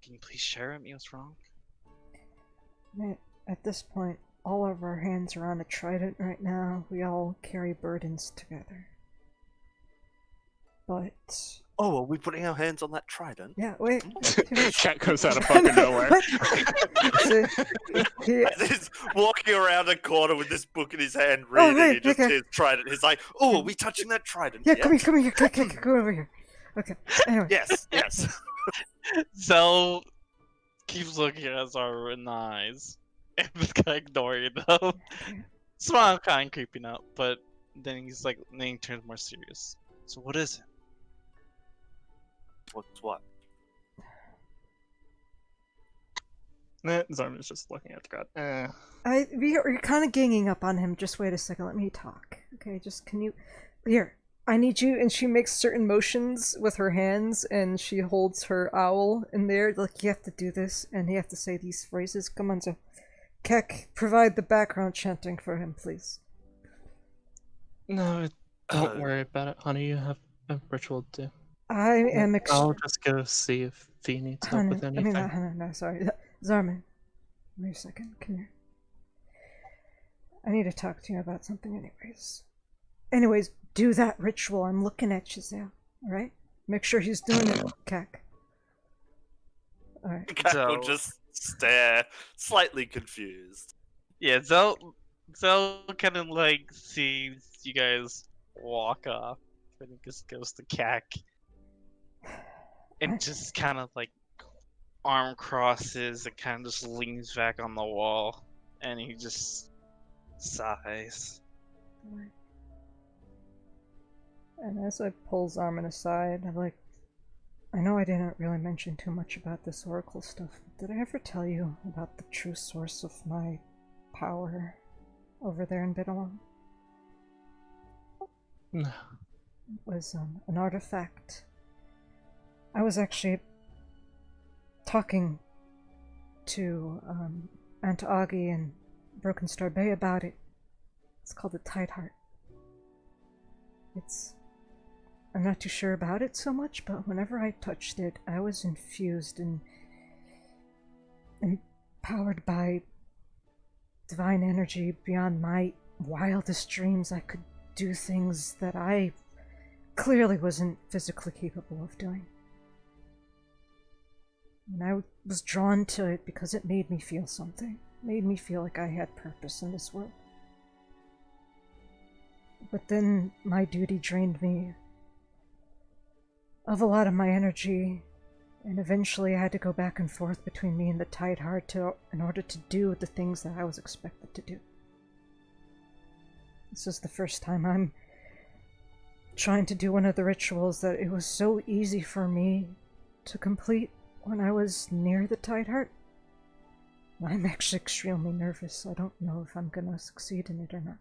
Can you please share with me what's wrong? At this point, all of our hands are on a trident right now. We all carry burdens together. But Oh, are we putting our hands on that trident? yeah, wait. Cat goes out of fucking nowhere. So, he, He's walking around a corner with this book in his hand, reading. hey, He just okay. hears trident. He's like, "Oh, are we touching that trident?" yeah, yet?" come here, come over here. Okay. Anyway. Yes, yes. Zell keeps looking at Zara in the eyes. And just kinda ignoring them. Okay. Smile kind of creeping up, but then he turns more serious. So what is it? What's what? Zarman's just looking at the god. You're kind of ganging up on him. Just wait a second. Let me talk. Okay, just can you... Here, I need you... And she makes certain motions with her hands, and she holds her owl in there. Like, you have to do this, and you have to say these phrases. Come on, so... Keck, provide the background chanting for him, please. No, don't worry about it, honey. You have a ritual to do. I am I'll just go see if Fee needs help with anything. not Hannah, no, sorry. Zarman. Wait a second, come here. I need to talk to you about something anyways. Do that ritual. I'm looking at you, Zell. Alright? Make sure he's doing it, Keck. Alright. Cat will just stare, slightly confused. Yeah, Zell kind of like sees you guys walk off, and he just goes to Cack, and just kind of like arm crosses and kind of just leans back on the wall, and he just sighs. And as I pull Zarman aside, I'm like, I know I didn't really mention too much about this Oracle stuff, but did I ever tell you about the true source of my power over there in Bidalong? No. It was an artifact. I was actually talking to Aunt Augie and Broken Star Bay about it. It's called the Tide Heart. I'm not too sure about it so much, but whenever I touched it, I was infused and empowered by divine energy beyond my wildest dreams. I could do things that I clearly wasn't physically capable of doing. And I was drawn to it because it made me feel something. It made me feel like I had purpose in this world. But then my duty drained me of a lot of my energy, and eventually I had to go back and forth between me and the Tide Heart in order to do the things that I was expected to do. This is the first time I'm trying to do one of the rituals that it was so easy for me to complete when I was near the Tide Heart. I'm actually extremely nervous. I don't know if I'm gonna succeed in it or not.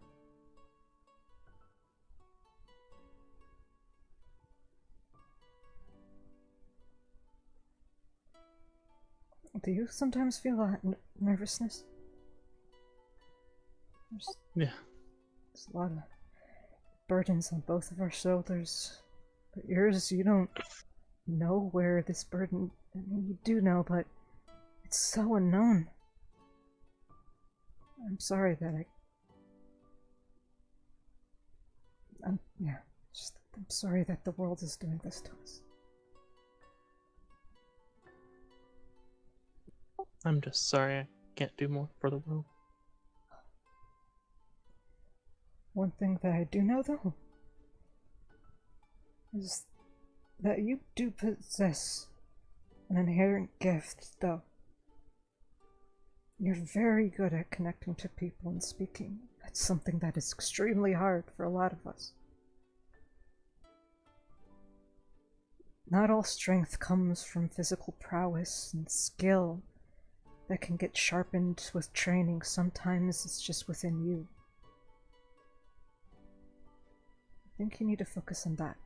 Do you sometimes feel that nervousness? Yeah. There's a lot of burdens on both of our shoulders. But yours, you don't know where this burden... I mean, you do know, but it's so unknown. I'm sorry that I'm sorry that the world is doing this to us. I'm just sorry I can't do more for the world. One thing that I do know, though, is that you do possess an inherent gift, though. You're very good at connecting to people and speaking. That's something that is extremely hard for a lot of us. Not all strength comes from physical prowess and skill that can get sharpened with training. Sometimes it's just within you. I think you need to focus on that.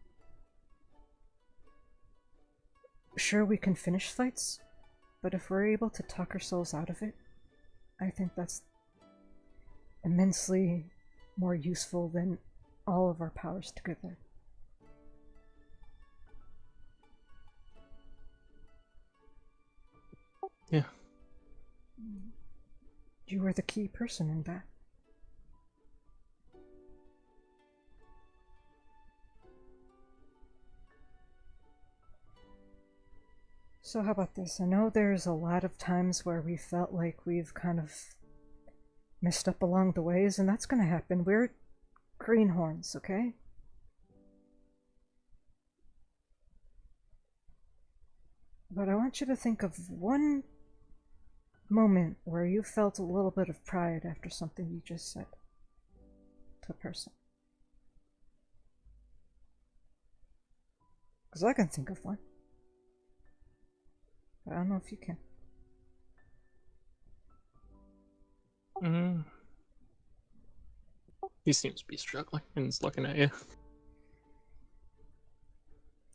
Sure, we can finish fights, but if we're able to talk ourselves out of it, I think that's immensely more useful than all of our powers together. Yeah. You were the key person in that. So how about this? I know there's a lot of times where we felt like we've kind of messed up along the ways, and that's gonna happen. We're greenhorns, okay? But I want you to think of one moment where you felt a little bit of pride after something you just said to a person. Because I can think of one. But I don't know if you can. He seems to be struggling and is looking at you.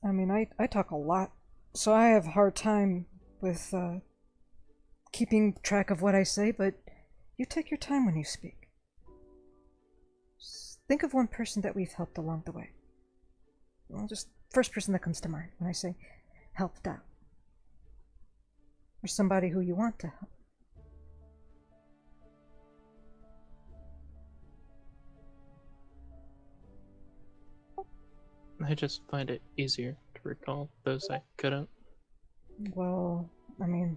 I mean, I talk a lot, so I have a hard time with keeping track of what I say, but you take your time when you speak. Just think of one person that we've helped along the way. Well, just first person that comes to mind when I say helped out. Or somebody who you want to help. I just find it easier to recall those I couldn't. Well, I mean,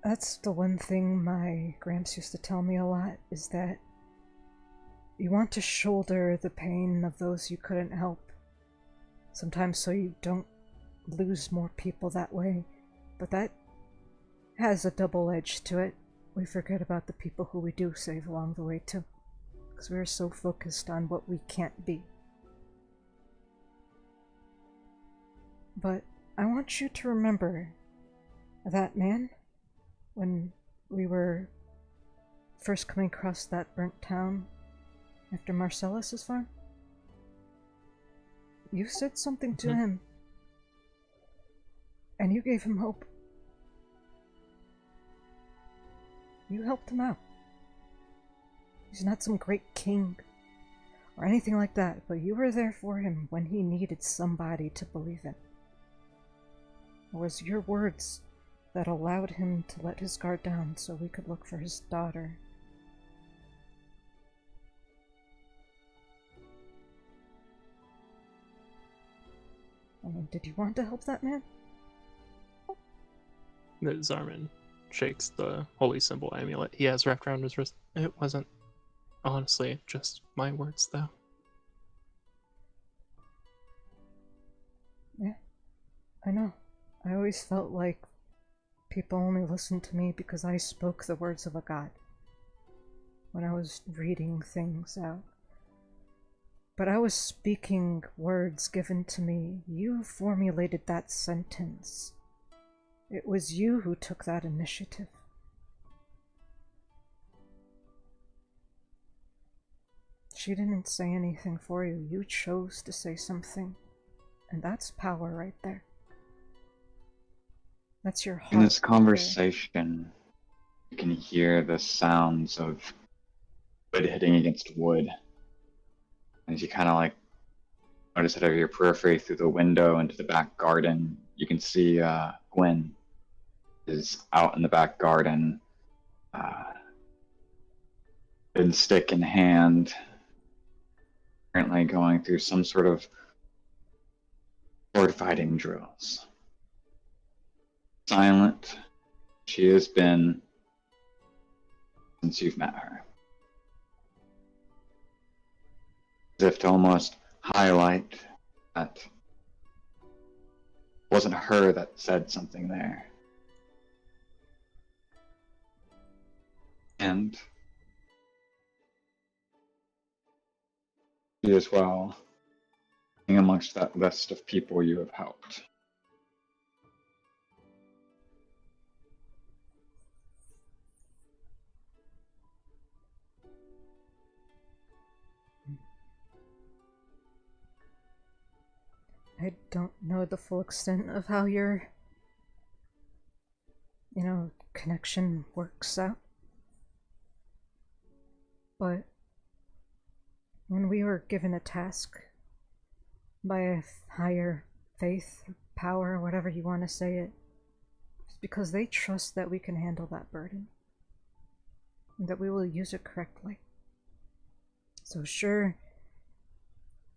that's the one thing my gramps used to tell me a lot, is that you want to shoulder the pain of those you couldn't help. Sometimes so you don't lose more people that way, but that has a double edge to it. We forget about the people who we do save along the way too, because we're so focused on what we can't be. But I want you to remember that man when we were first coming across that burnt town after Marcellus's farm. You said something to him, and you gave him hope. You helped him out. He's not some great king or anything like that, but you were there for him when he needed somebody to believe in. It was your words that allowed him to let his guard down so we could look for his daughter. I mean, did you want to help that man? Zarman shakes the holy symbol amulet he has wrapped around his wrist. It wasn't, honestly, just my words, though. Yeah, I know. I always felt like people only listened to me because I spoke the words of a god when I was reading things out. But I was speaking words given to me. You formulated that sentence. It was you who took that initiative. She didn't say anything for you. You chose to say something. And that's power right there. That's your heart. In this right conversation, you can hear the sounds of wood hitting against wood. As you kind of like notice it over your periphery through the window into the back garden, you can see Gwen is out in the back garden, big stick in hand, currently going through some sort of sword fighting drills. Silent she has been since you've met her. As if to almost highlight that it wasn't her that said something there. And you as well, being amongst that list of people you have helped. I don't know the full extent of how your, connection works out. But when we were given a task by a higher faith, power, whatever you want to say it, it's because they trust that we can handle that burden. And that we will use it correctly. So sure,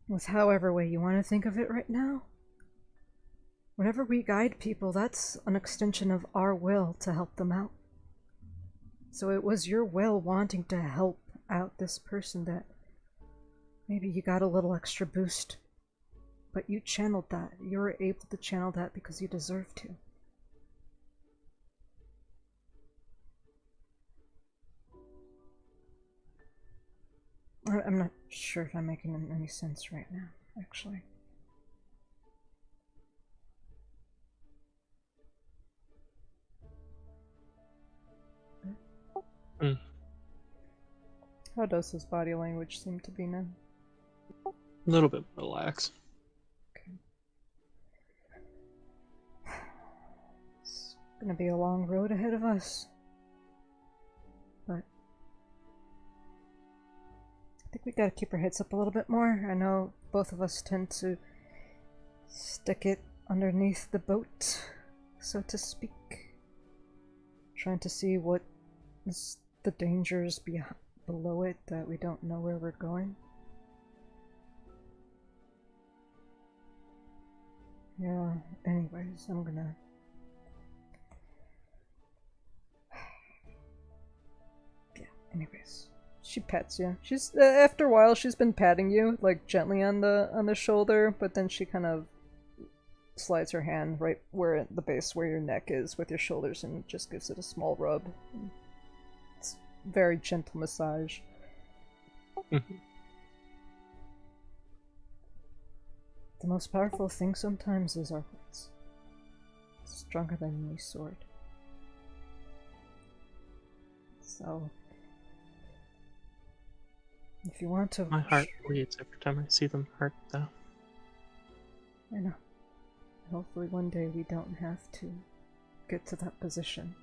with however way you want to think of it right now, whenever we guide people, that's an extension of our will to help them out. So it was your will wanting to help out this person that maybe you got a little extra boost, but you channeled that. You were able to channel that because you deserve to. I'm not sure if I'm making any sense right now, actually. Mm. How does his body language seem to be now? A little bit relaxed. Okay. It's gonna be a long road ahead of us. But I think we gotta keep our heads up a little bit more. I know both of us tend to stick it underneath the boat, so to speak. Trying to see what is the dangers below it that we don't know where we're going. Yeah, anyways, I'm gonna... Yeah, anyways. She pets you. She's after a while she's been patting you, like gently on the shoulder, but then she kind of slides her hand right where the base where your neck is with your shoulders and just gives it a small rub. It's very gentle massage. The most powerful thing sometimes is our hearts. It's stronger than any sword. So, if you want to... My heart bleeds every time I see them hurt, though. I know. Hopefully one day we don't have to get to that position.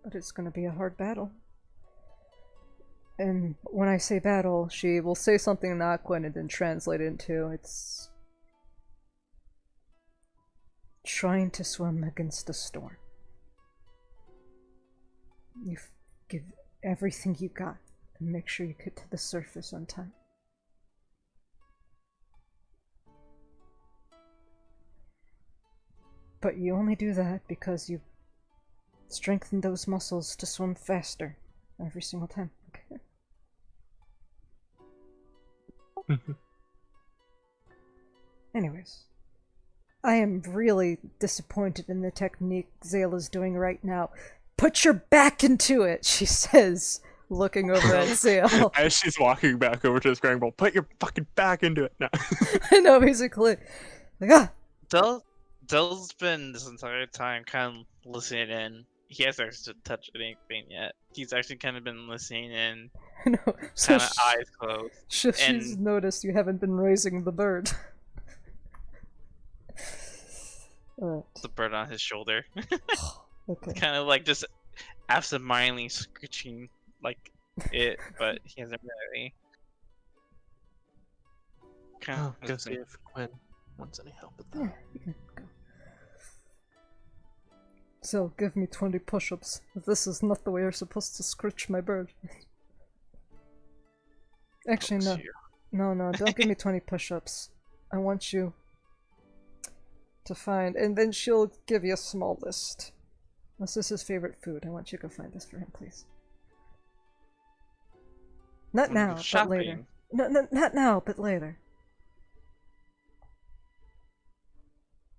But it's gonna be a hard battle. And when I say battle, she will say something in Aquan and then translate it into it's trying to swim against a storm. You give everything you got and make sure you get to the surface on time. But you only do that because you strengthen those muscles to swim faster every single time. Okay? Anyways, I am really disappointed in the technique Zayla's doing right now. Put your back into it, she says, looking over at Seal. As she's walking back over to the scrying bowl, put your fucking back into it now. I know, basically. Like, ah! Dell's been this entire time kind of listening in. He hasn't actually touched anything yet. He's actually kind of been listening in, I know. So kind of eyes closed. she's and- noticed you haven't been raising the bird. Alright. The bird on his shoulder, Okay. kind of like just absentmindedly screeching like it, but he hasn't really. Kind Oh, of go see if Quinn wants any help with that. Yeah, you can go. So, give me 20 push-ups. This is not the way you're supposed to scritch my bird. Actually, no. No, don't give me 20 push-ups. I want you to find... And then she'll give you a small list. This is his favorite food. I want you to go find this for him, please. Not now, but later. No, not now, but later.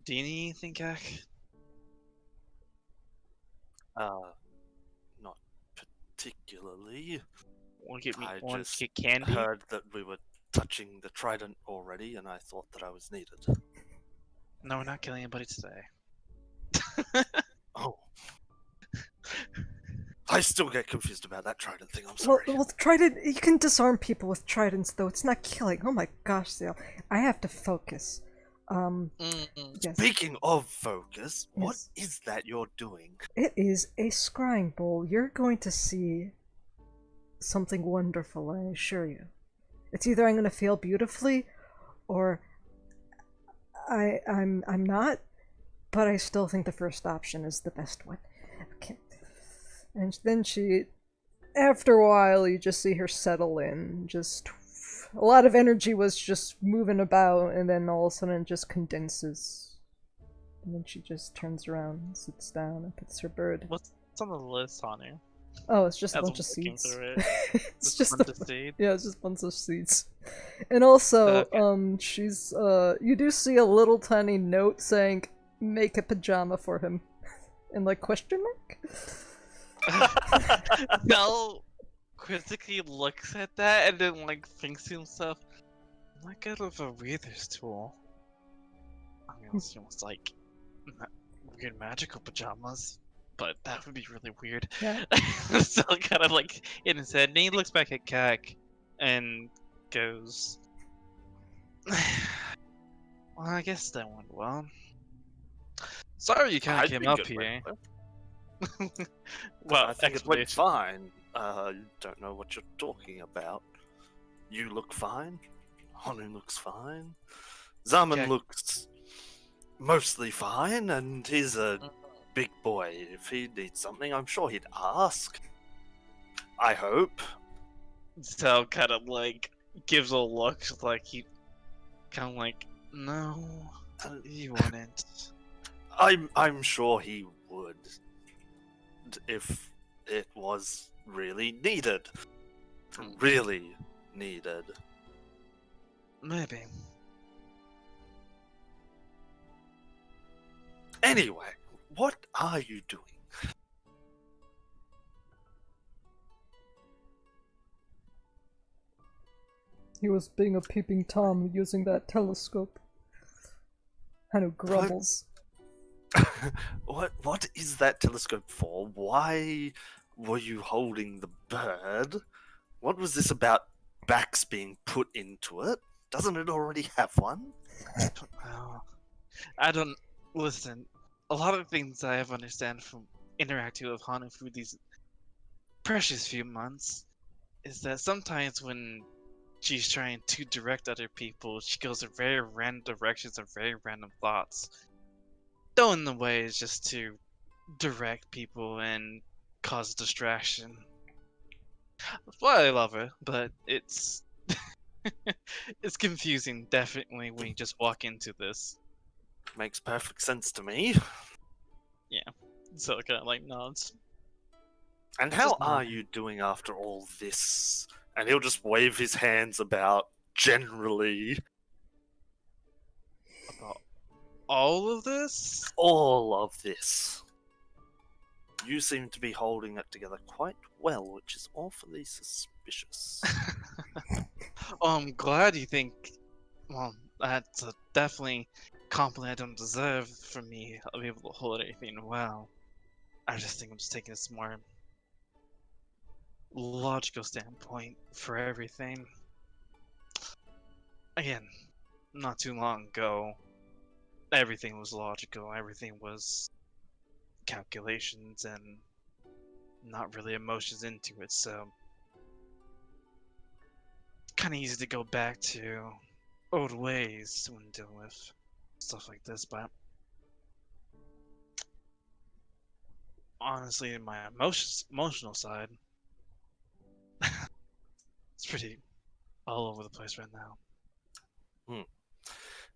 Do you need anything, Gak? Not particularly. Want to get me? I Want just to get candy? heard that we were touching the trident already, and I thought that I was needed. No, we're not killing anybody today. Oh. I still get confused about that trident thing, I'm Well, sorry. trident, you can disarm people with tridents, though. It's not killing. Oh my gosh, Seal. I have to focus. Yes. Speaking of focus, what Yes. is that you're doing? It is a scrying bowl. You're going to see something wonderful, I assure you. It's either I'm going to fail beautifully, or I'm not, but I still think the first option is the best one. Okay. And then after a while, you just see her settle in. Just a lot of energy was just moving about, and then all of a sudden it just condenses. And then she just turns around, and sits down, and puts her bird. What's on the list, Hanu? Oh, it's just a As bunch I'm of looking seeds. through it. It's just bunch a of seeds. yeah, it's just a bunch of seeds. And also, Okay. she's you do see a little tiny note saying, "Make a pajama for him," and like question mark. Bell quizzically looks at that and then like thinks to himself, "I'm not good with a reader's tool. I mean, it's almost like weird magical pajamas, but that would be really weird." Yeah. So kind of like in his head, and he looks back at Kak and goes, "Well, I guess that went well. Sorry you kind I of came think up it went here." well. Well, I think it actually, went fine. Don't know what you're talking about. You look fine. Honu looks fine. Zaman Okay. looks mostly fine, and he's a big boy. If he needs something, I'm sure he'd ask. I hope. So kind of like gives a look like he kind of like, no, you wouldn't. I'm sure he would. If it was really needed. Really needed. Maybe. Anyway, what are you doing? He was being a peeping Tom using that telescope. Hanu grumbles. What is that telescope for? Why were you holding the bird? What was this about backs being put into it? Doesn't it already have one? Oh, I don't listen. A lot of things I have understand from interacting with Hana through these precious few months is that sometimes when she's trying to direct other people, she goes in very random directions and very random thoughts. The only way is just to direct people and cause distraction. That's why I love her, but it's it's confusing definitely when you just walk into this. Makes perfect sense to me. So it kind of like nods. And how Just are nodding. you doing after all this? And he'll just wave his hands about generally. About all of this? All of this. You seem to be holding it together quite well, which is awfully suspicious. I'm glad you think. Well, that's a definitely compliment I don't deserve from me. I'll be able to hold everything well. I just think I'm just taking this more logical standpoint for everything. Again, not too long ago, everything was logical. Everything was calculations and not really emotions into it. So, kind of easy to go back to old ways when dealing with stuff like this, but honestly, my emotional side, it's pretty all over the place right now.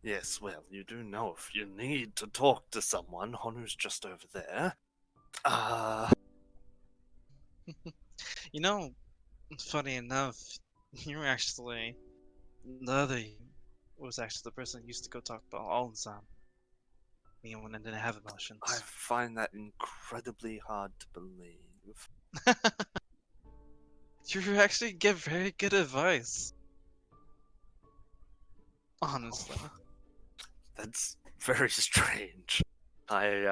Yes, well, you do know if you need to talk to someone, Honu's just over there. You know, funny enough, you were actually the other you was actually the person I used to go talk about all the time. Me when I didn't have emotions. I find that incredibly hard to believe. You actually give very good advice. Honestly. That's very strange. I'm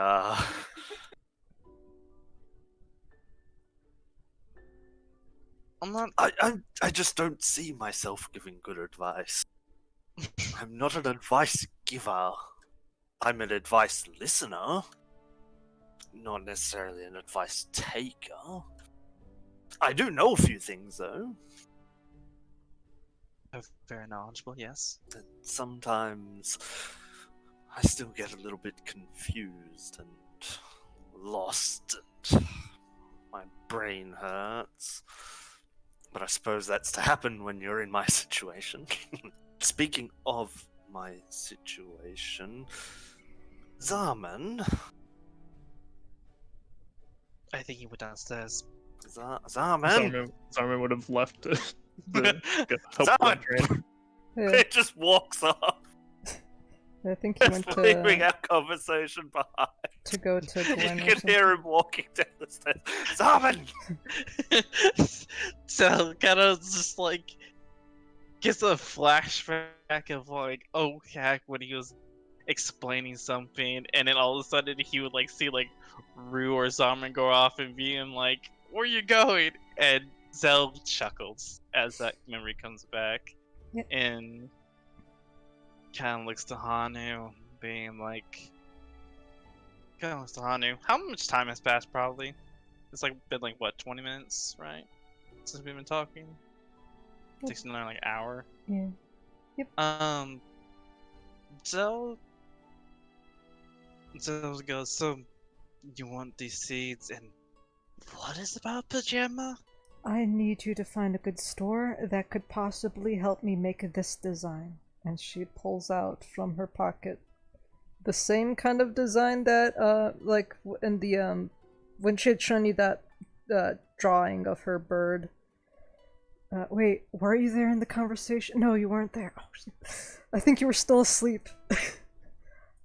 not. I just don't see myself giving good advice. I'm not an advice giver. I'm an advice listener, not necessarily an advice taker. I do know a few things, though. Very knowledgeable, yes. And sometimes I still get a little bit confused and lost, and my brain hurts. But I suppose that's to happen when you're in my situation. Speaking of my situation, Zaman. I think he went downstairs. Zaman. Zarman would have left to help Zaman! train. Yeah, It just walks off, I think he went just leaving to our conversation behind. go to Glen You or can something. hear him walking down the stairs. Zaman! So kind of just like gets a flashback of like heck when he was explaining something, and then all of a sudden he would like see like Rue or Zaman go off and being like, "Where you going?" And Zell chuckles as that memory comes back, Yep. and kind of looks to Hanu, being like, kind of looks to Hanu. How much time has passed? Probably. It's like been like what 20 minutes, right? Since we've been talking. Yep. Takes another like hour. Yeah. Zell goes, so you want these seeds, and what is about pajama? I need you to find a good store that could possibly help me make this design. And she pulls out from her pocket the same kind of design that, like in the when she had shown you that drawing of her bird. Wait, were you there in the conversation? No, you weren't there. Oh, shit. I think you were still asleep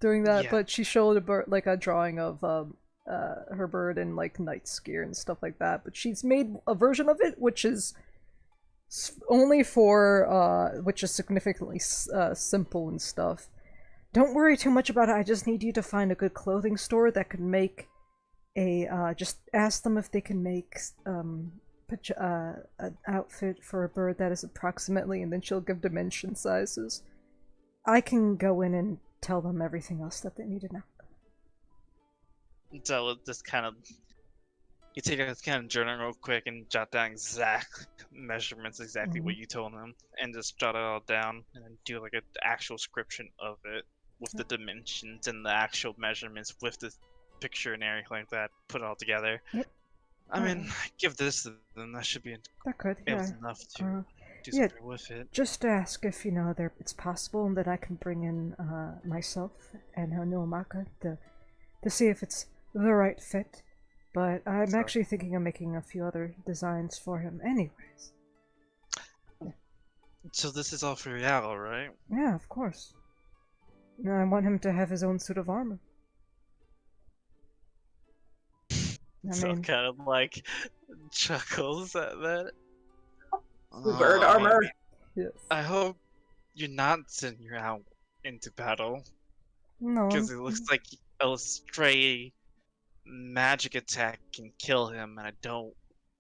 during that. Yeah. But she showed a bird, like a drawing of her bird in like knight's gear and stuff like that. But she's made a version of it which is only for which is significantly simple and stuff. Don't worry too much about it. I just need you to find a good clothing store that could make a just ask them if they can make an outfit for a bird that is approximately, and then she'll give dimension sizes. I can go in and tell them everything else that they need to know. So just kind of, you take a kind of journal real quick and jot down exact measurements, exactly what you told them, and just jot it all down, and then do like an actual description of it with the dimensions and the actual measurements with the picture and everything like that. Put it all together. Yep. I mean, give this to them. That should be That could, yeah. enough to do yeah, something with it. Just ask if you know it's possible, and then I can bring in myself and Noamaka to see if it's the right fit. But I'm actually thinking of making a few other designs for him, anyways. So this is all for Rial, right? Yeah, of course. And I want him to have his own suit of armor. I So mean, kind of like chuckles at that. Bird I mean, armor. yes. I hope you're not sending her out into battle, No, because it looks like a stray magic attack can kill him, and I don't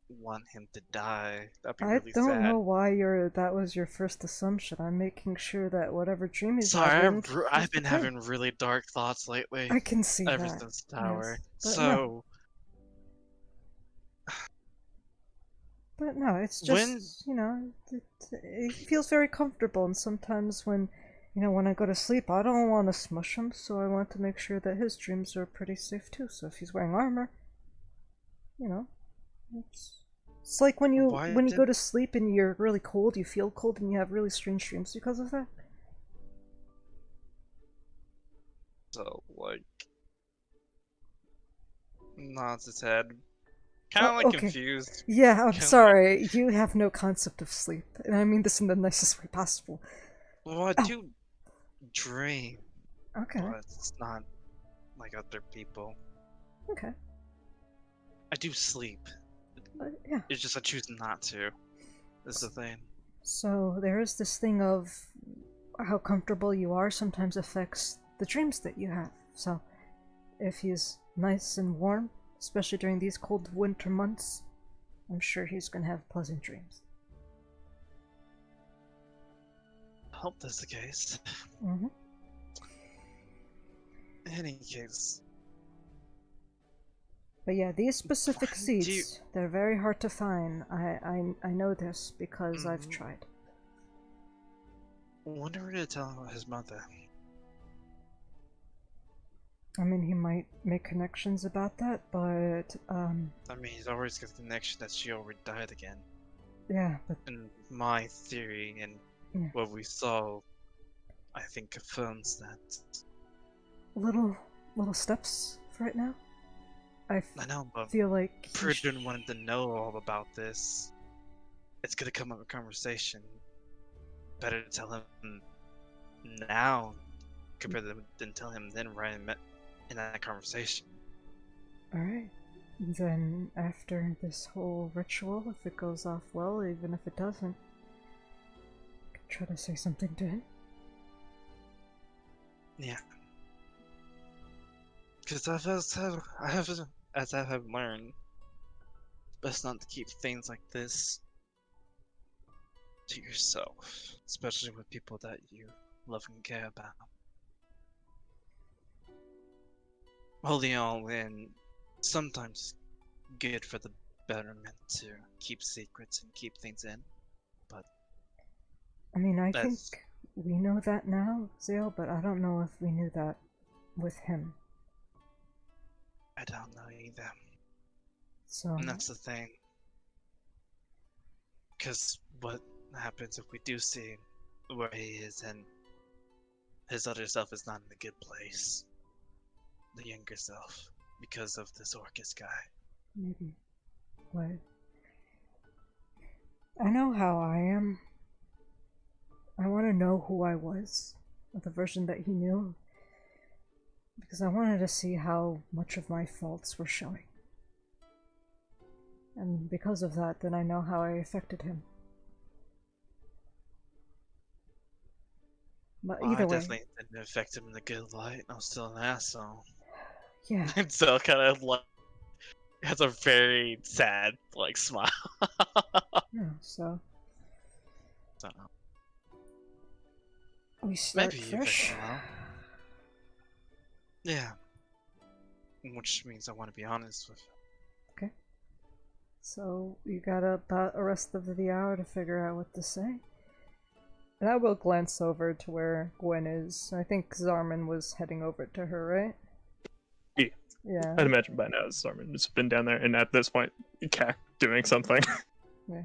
want him to die. That'd be I really don't sad. know why that was your first assumption. I'm making sure that whatever dream he's Sorry, having. I've is been okay. having really dark thoughts lately. I can see Ever that. since Tower. Yes, but no, it's just When- it feels very comfortable. And sometimes when when I go to sleep, I don't want to smush him, so I want to make sure that his dreams are pretty safe too. So if he's wearing armor, it's like when you Why go did- to sleep and you're really cold, you feel cold, and you have really strange dreams because of that. So, like, nods his head. Kind of like Okay. confused. Yeah, I'm Kinda sorry. You have no concept of sleep, and I mean this in the nicest way possible. Well, I Oh. do dream, Okay. but it's not like other people. Okay. I do sleep. Yeah. It's just I choose not to. Is the thing. So there is this thing of how comfortable you are sometimes affects the dreams that you have. So if he's nice and warm, especially during these cold winter months, I'm sure he's gonna have pleasant dreams. I hope that's the case. Mm-hmm. In any case, But yeah, these specific Do seeds, you- they're very hard to find. I know this because I've Mhm. tried. I wonder where to tell his mother. I mean, he might make connections about that, but I mean, he's always got the connection that she already died again. yeah, but And my theory and Yeah. what we saw, I think confirms that. little steps for right now. I I know, but feel like he Prudden wanted to know all about this. It's gonna come up in conversation. Better to tell him now compared to than tell him then right in that conversation. Alright. Then after this whole ritual, if it goes off well, even if it doesn't, I could try to say something to him. Yeah. Because as I have learned, best not to keep things like this to yourself, especially with people that you love and care about. Holding all in sometimes good for the betterment to keep secrets and keep things in. I mean, I That's- think we know that now, Zale, but I don't know if we knew that with him. I don't know either. So, And that's the thing. Because what happens if we do see where he is and his other self is not in a good place? The younger self. Because of this Orcus guy. maybe. But I know how I am. I want to know who I was, or the version that he knew, because I wanted to see how much of my faults were showing. And because of that, then I know how I affected him. But Well, either I way, definitely didn't affect him in a good light. I was still an asshole. yeah. And so kind of like has a very sad like smile. Yeah, so So, we start maybe you fresh. can know. Yeah. Which means I want to be honest with him. So you got about a rest of the hour to figure out what to say. And I will glance over to where Gwen is. I think Zarman was heading over to her, right? Yeah. Yeah. I'd imagine by now Zarman has been down there, and at this point, Cac doing something. Yeah.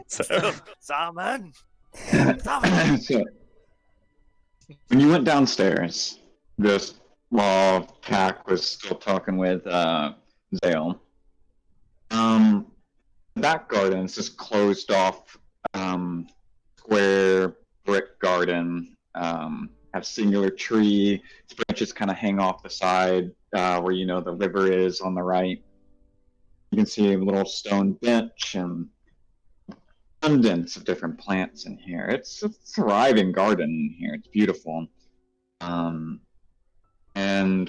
So, Salmon! So, when you went downstairs, just while Pac was still talking with Zale, the back garden's just closed off, square brick garden. Have singular tree, its branches kind of hang off the side where the river is on the right. You can see a little stone bench and abundance of different plants in here. It's a thriving garden in here. It's beautiful. And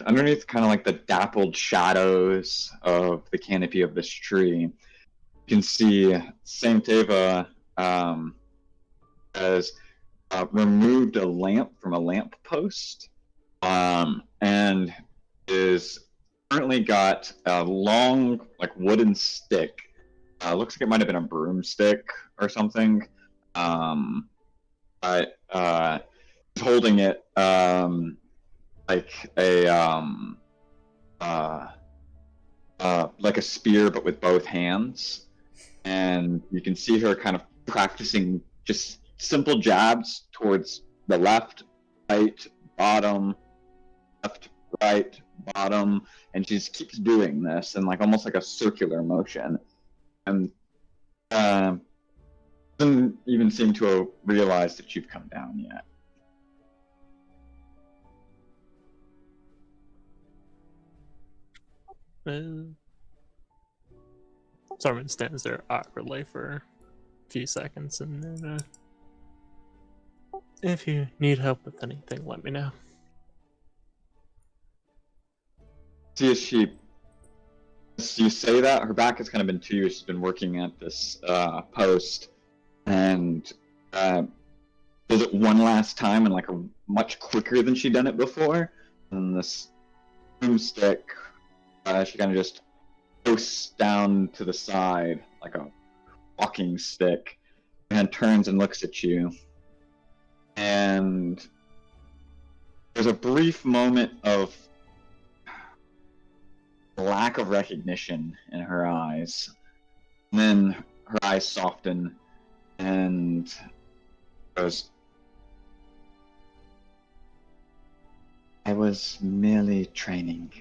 underneath kind of like the dappled shadows of the canopy of this tree, you can see Saint Eva has removed a lamp from a lamp post, and is currently got a long, like, wooden stick. Looks like it might have been a broomstick or something. But holding it like a like a spear, but with both hands. And you can see her kind of practicing just simple jabs towards the left, right, bottom, left, right, bottom, and she just keeps doing this in like almost like a circular motion. And doesn't even seem to have realized that you've come down yet. Sarman stands there awkwardly for a few seconds, and then, if you need help with anything, let me know. See, as you say that, her back has kind of been to you. She's been working at this post, and does it one last time and like a much quicker than she'd done it before. And this broomstick, she kind of just goes down to the side like a walking stick, and turns and looks at you. And there's a brief moment of lack of recognition in her eyes. And then her eyes soften and goes, I was merely training.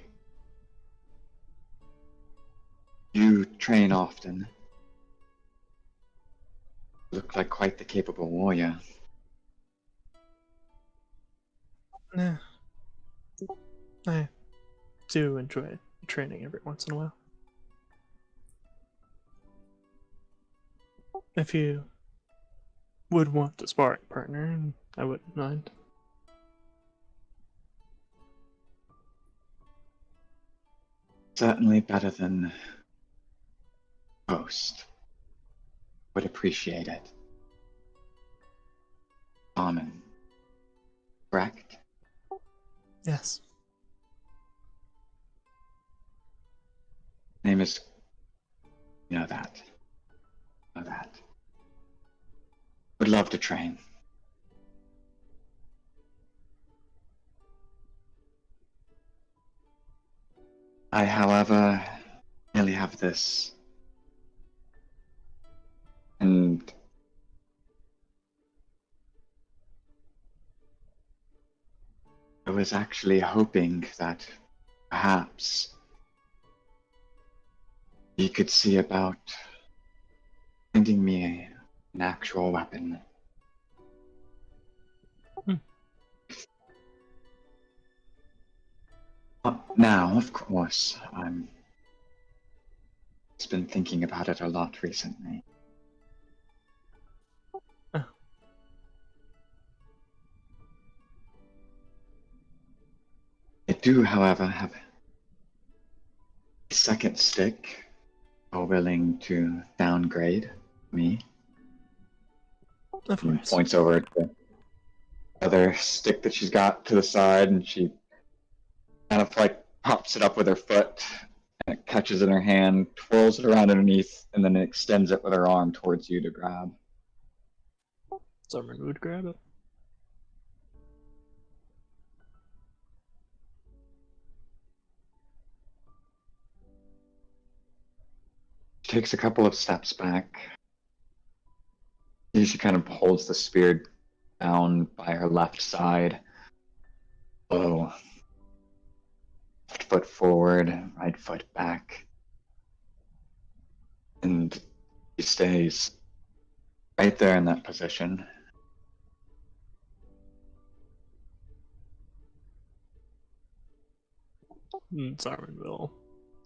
You train often. You look like quite the capable warrior. Yeah. I do enjoy training every once in a while. If you would want a sparring partner, I wouldn't mind. Certainly better than most. Would appreciate it. Common. Correct? Yes. Name is... You know that. Know that. Would love to train. I, however, merely have this. And I was actually hoping that perhaps you could see about finding me an actual weapon. Now, of course, I'm just been thinking about it a lot recently. Oh. I do, however, have a second stick. Are willing to downgrade me. Of And course. points over to the other stick that she's got to the side, and she kind of like pops it up with her foot, and it catches in her hand, twirls it around underneath, and then extends it with her arm towards you to grab. Sarman would grab it. She takes a couple of steps back. She kind of holds the spear down by her left side. Oh. Left foot forward, right foot back. And she stays right there in that position. Sarman will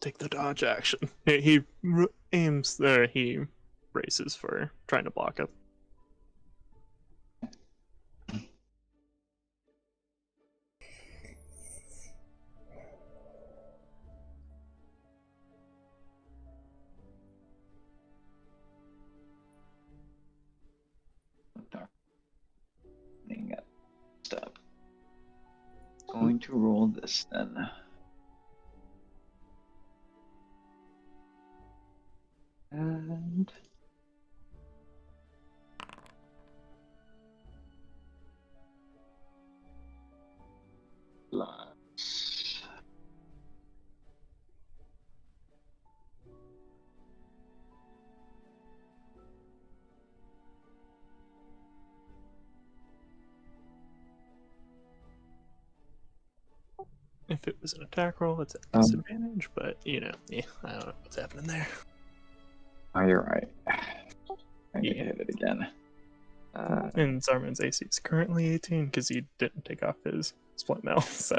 take the dodge action. He aims there. He braces for trying to block it. Step. Going to roll this then. And plus If it was an attack roll, it's a disadvantage, but I don't know what's happening there. Oh, you're right. I need Yeah. to hit it again. And Zarman's AC is currently 18 because he didn't take off his split mail, so.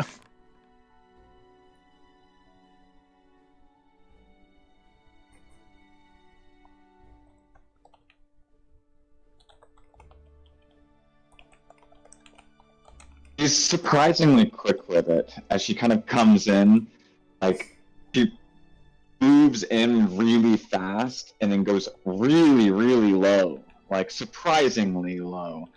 She's surprisingly quick with it as she kind of comes in, like she moves in really fast and then goes really, really low, like surprisingly low.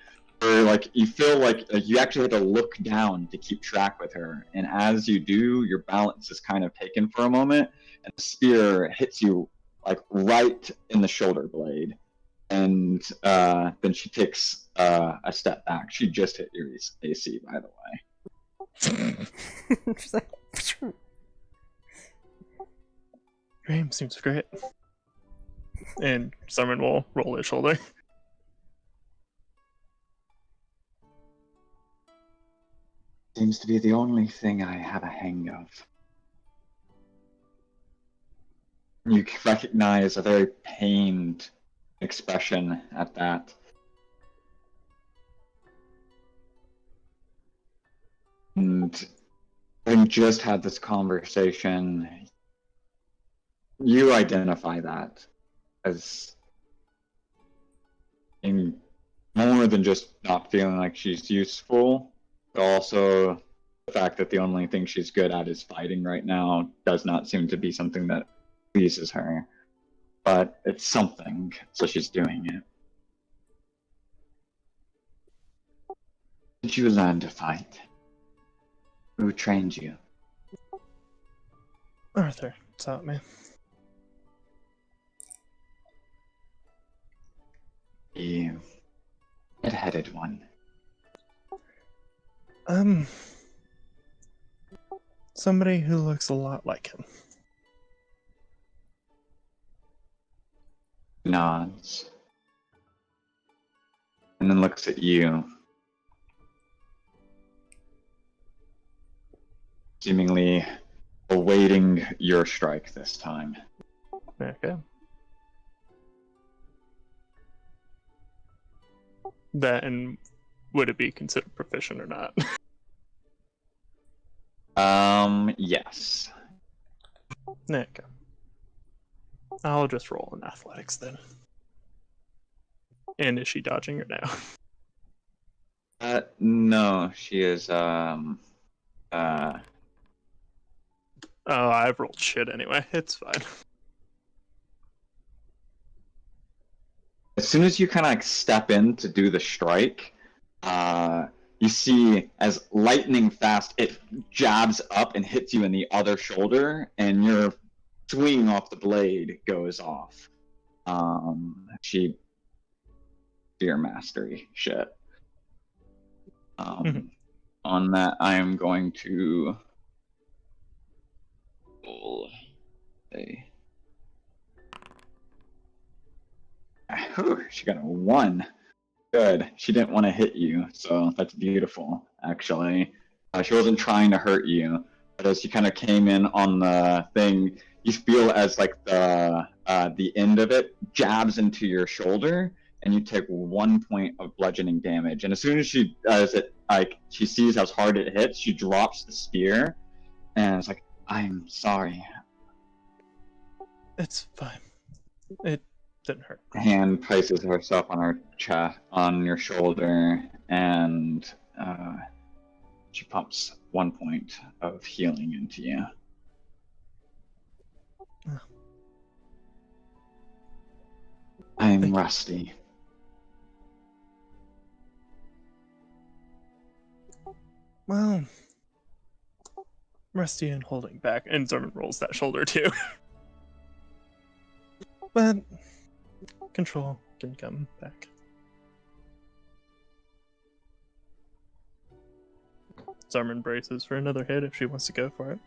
Or like you feel like you actually have to look down to keep track with her, and as you do, your balance is kind of taken for a moment, and the spear hits you like right in the shoulder blade, and then she takes a step back. She just hit your AC, by the way. She's like, Your aim seems great. And Zarman will roll his shoulder. Seems to be the only thing I have a hang of. You recognize a very pained expression at that. And having just had this conversation, you identify that as in more than just not feeling like she's useful, but also the fact that the only thing she's good at is fighting right now does not seem to be something that pleases her. But it's something, so she's doing it. Did you learn to fight? Who trained you? Arthur taught me. The red-headed one. Somebody who looks a lot like him. Nods. And then looks at you. Seemingly awaiting your strike this time. Okay. That, and would it be considered proficient or not? Yes. Okay. I'll just roll in athletics then. And is she dodging or no? No, she is, Oh, I've rolled shit anyway. It's fine. as soon as you kind of like step in to do the strike, you see as lightning fast, it jabs up and hits you in the other shoulder, and your swing off the blade goes off. She fear mastery shit. On that, I am going to roll a. Whew, she got a 1. Good. She didn't want to hit you, so that's beautiful, actually. She wasn't trying to hurt you, but as you kind of came in on the thing, you feel as like the end of it jabs into your shoulder, and you take 1 point of bludgeoning damage. And as soon as she does it, like she sees how hard it hits, she drops the spear, and it's like, "I'm sorry. It's fine. It didn't hurt. Hand places herself on her chest, on your shoulder, and she pumps 1 point of healing into you. I'm Thank you. rusty. Well, rusty and holding back, and Zerman rolls that shoulder too. But control can come back. Zerman braces for another hit if she wants to go for it.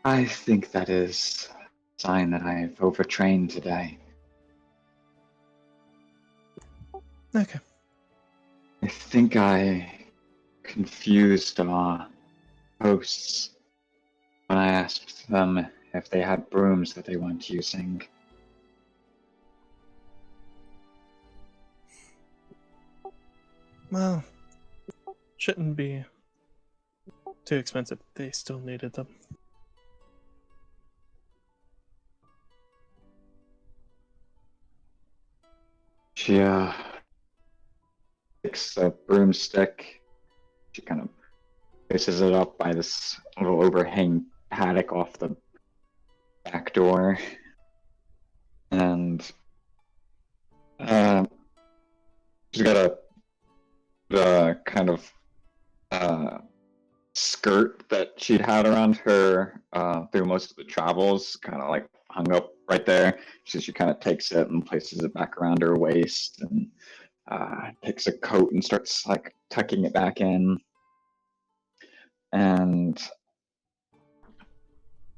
I think that is a sign that I've overtrained today. Okay. I think I confused our hosts when I asked them if they had brooms that they weren't using. Well, shouldn't be too expensive. They still needed them. She picks a broomstick. She kind of places it up by this little overhang paddock off the back door. And she's got the kind of skirt that she'd had around her through most of the travels, kind of like hung up right there. So she kind of takes it and places it back around her waist, and takes a coat and starts like tucking it back in. And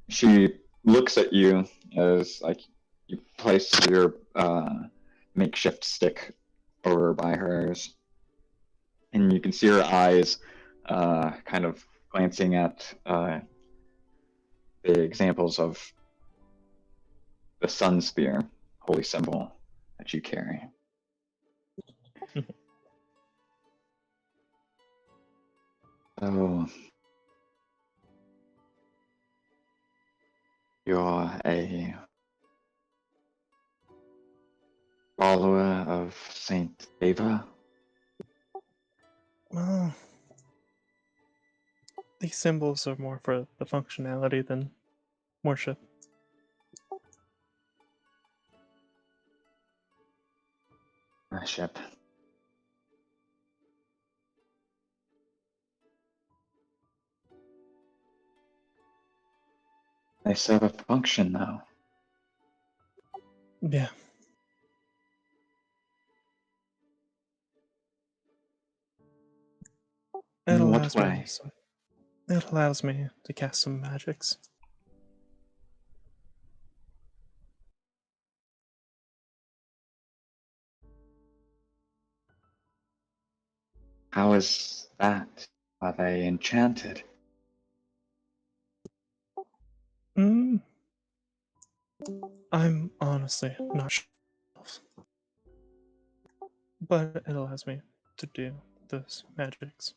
she looks at you as like you place your makeshift stick over by hers, and you can see her eyes kind of glancing at the examples of the sun spear, holy symbol that you carry. So you're a follower of Saint Ava? Well, these symbols are more for the functionality than worship. Worship. They serve a function, though. Yeah. It In what allows me. way? It allows me to cast some magics. How is that? Are they enchanted? Mm, I'm honestly not sure. But it allows me to do those magics.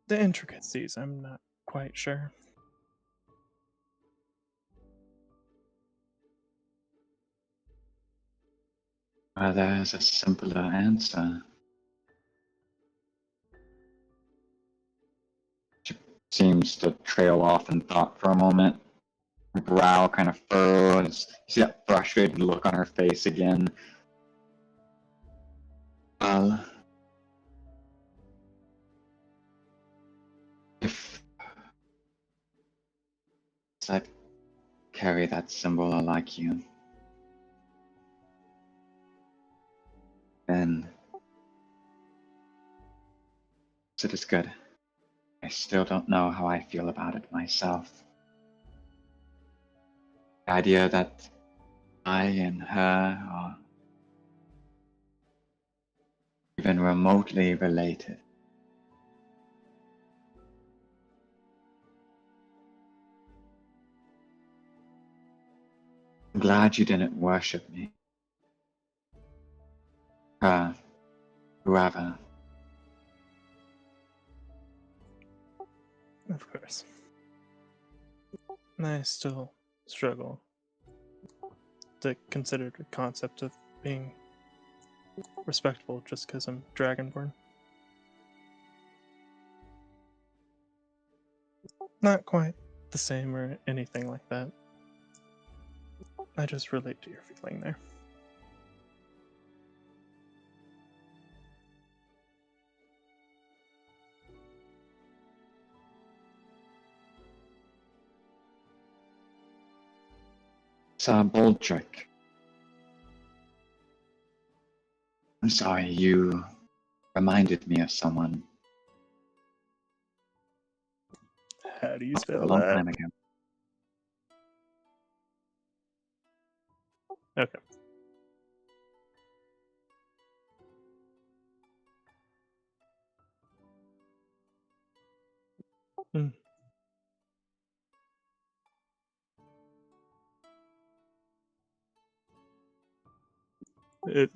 The intricacies, I'm not quite sure. Well, there's a simpler answer. She seems to trail off in thought for a moment. Her brow kind of furrows. You see that frustrated look on her face again. Well, if I carry that symbol like you, then it is good. I still don't know how I feel about it myself. The idea that I and her are even remotely related. I'm glad you didn't worship me. Her, whoever. I still struggle to consider the concept of being respectful just because I'm Dragonborn. Not quite the same or anything like that. I just relate to your feeling there. Baldric. I'm sorry, you reminded me of someone How do you a spell long that? time ago. Okay. Hmm.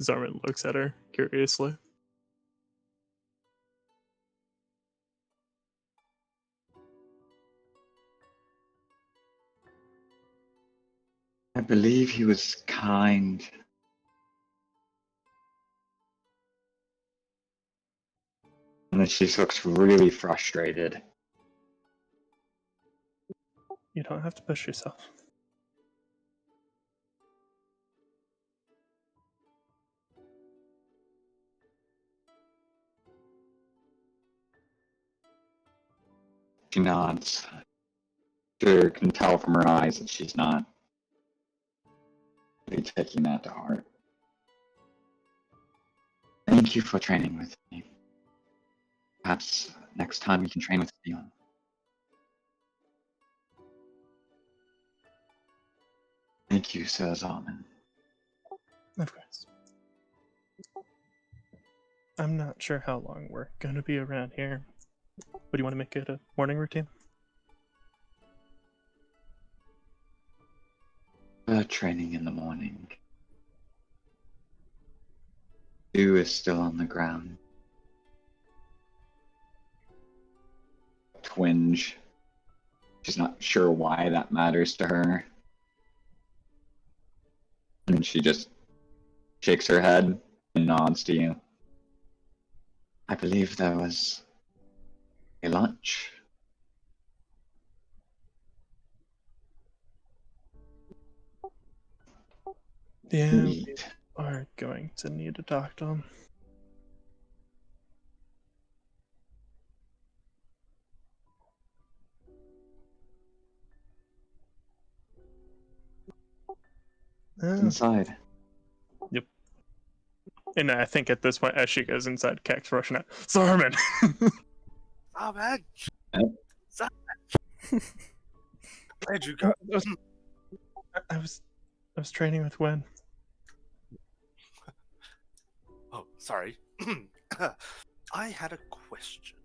Zarman looks at her curiously. I believe he was kind. And then she looks really frustrated. You don't have to push yourself. She nods. Sure can tell from her eyes that she's not really taking that to heart. Thank you for training with me. Perhaps next time you can train with Leon. Thank you, Sir Zarman. Of course. I'm not sure how long we're gonna be around here. But do you want to make it a morning routine? Training in the morning. Dew is still on the ground. Twinge. She's not sure why that matters to her. And she just shakes her head and nods to you. I believe there was a lunch. Yeah, we Eat. are going to need to talk to him. Inside. Yep. And I think at this point, as she goes inside, Kek's rushing out. Zarman! Oh man! Yep. Where'd you go? I was training with Wen. Oh, sorry. I had a question.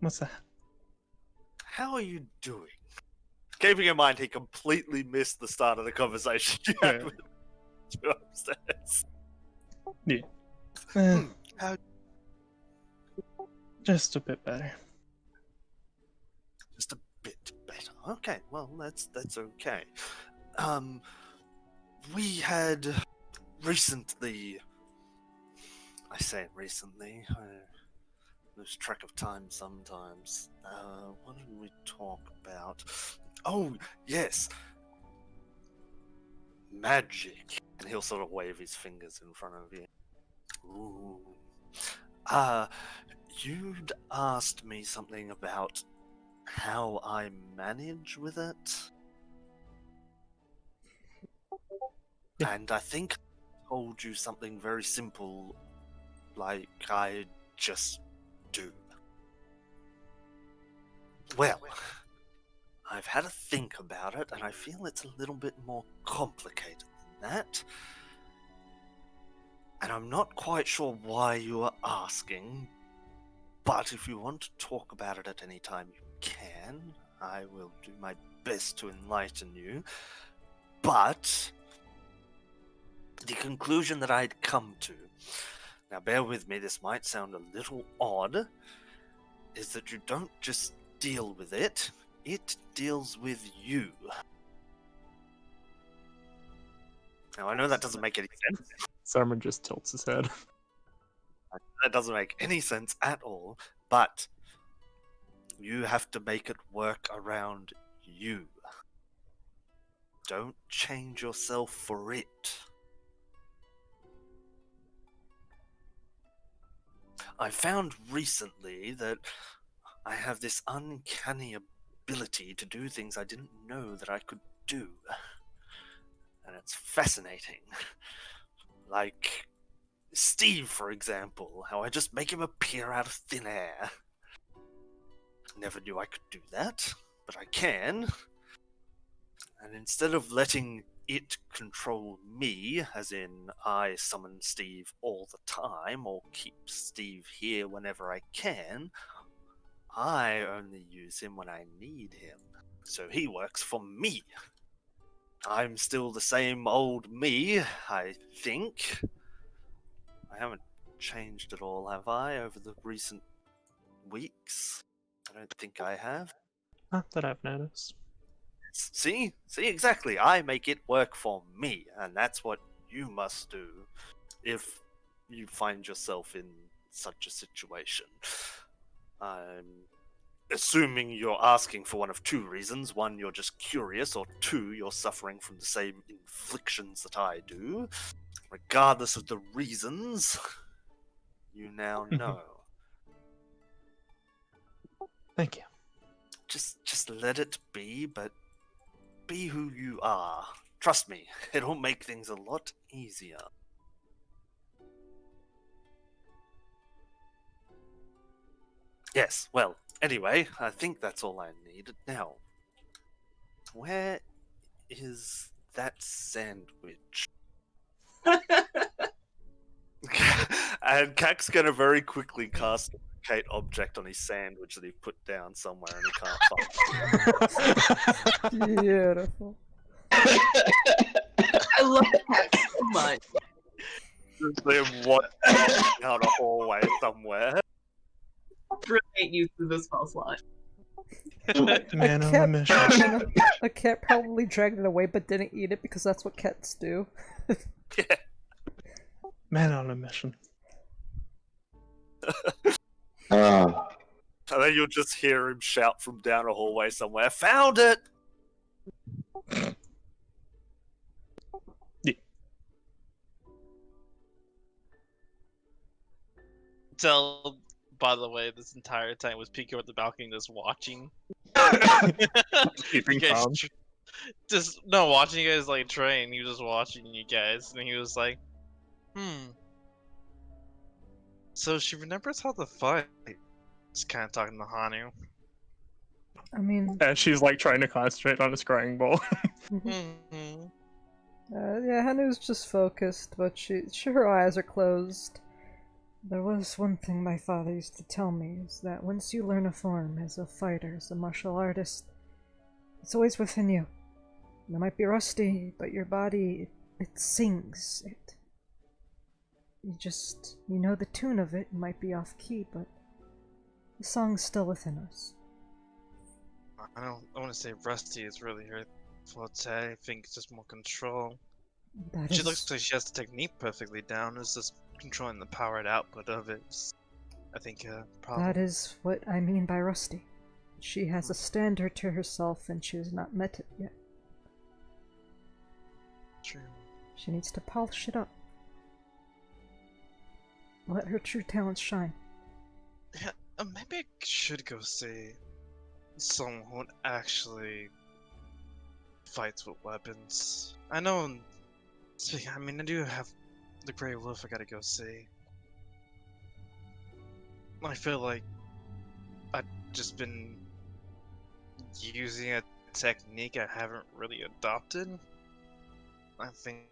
What's that? How are you doing? Keeping in mind he completely missed the start of the conversation you had Yeah. with you upstairs. Eh, How just a bit better. just a bit better. Okay, well that's okay. We had recently. I say recently. I lose track of time sometimes. What did we talk about? Oh yes, magic. And he'll sort of wave his fingers in front of you. Ooh. You'd asked me something about how I manage with it. Yeah. And I think I told you something very simple, like I just do. Well, I've had a think about it, and I feel it's a little bit more complicated than that. And I'm not quite sure why you are asking, but if you want to talk about it at any time, you can. I will do my best to enlighten you. But the conclusion that I'd come to, now bear with me, this might sound a little odd, is that you don't just deal with it, It deals with you. Now, I know that doesn't make any sense. Simon just tilts his head. That doesn't make any sense at all, but you have to make it work around you. Don't change yourself for it. I found recently that I have this uncanny ability to do things I didn't know that I could do. And it's fascinating. Like Steve, for example, how I just make him appear out of thin air. Never knew I could do that, but I can. And instead of letting it control me, as in I summon Steve all the time, or keep Steve here whenever I can, I only use him when I need him. So he works for me. I'm still the same old me, I think. I haven't changed at all, have I, over the recent weeks? I don't think I have. Not that I've noticed. See, exactly. I make it work for me, and that's what you must do if you find yourself in such a situation. I'm assuming you're asking for one of two reasons. One, you're just curious, or two, you're suffering from the same inflictions that I do. Regardless of the reasons, you now know. Thank you. Just let it be, but be who you are. Trust me, it'll make things a lot easier. Yes, well, anyway, I think that's all I need. Now, where is that sandwich? And Kak's gonna very quickly cast a locate object on his sandwich that he put down somewhere and he can't find. Beautiful. I love that so much. Just him walking down a hallway somewhere. Brilliant use of the spell slot. Man on a mission. A cat probably dragged it away but didn't eat it because that's what cats do. Yeah. Man on a mission. Uh, And then you'll just hear him shout from down a hallway somewhere, "Found it!" Tell, by the way, this entire time was Pico at the balcony just watching. Keeping You guys calm. just no watching you guys like train. He was just watching you guys, and he was like, So she remembers how the fight. Just kind of talking to Hanu. I mean, As she's like trying to concentrate on a scrying bowl. Mm-hmm. yeah, Hanu's just focused, but her eyes are closed. There was one thing my father used to tell me, is that once you learn a form as a fighter, as a martial artist, it's always within you. It might be rusty, but your body, it sings. You know the tune of it. It might be off key, but the song's still within us. I want to say Rusty is really her forte. I think it's just more control. She looks like she has the technique perfectly down. It's just controlling the powered output of it. I think problem. That is what I mean by rusty. She has a standard to herself and she has not met it yet. True. She needs to polish it up. Let her true talents shine. Yeah, maybe I should go see someone who actually fights with weapons. I know. I mean, I do have the Grey Wolf. I gotta go see. I feel like I've just been using a technique I haven't really adopted. I think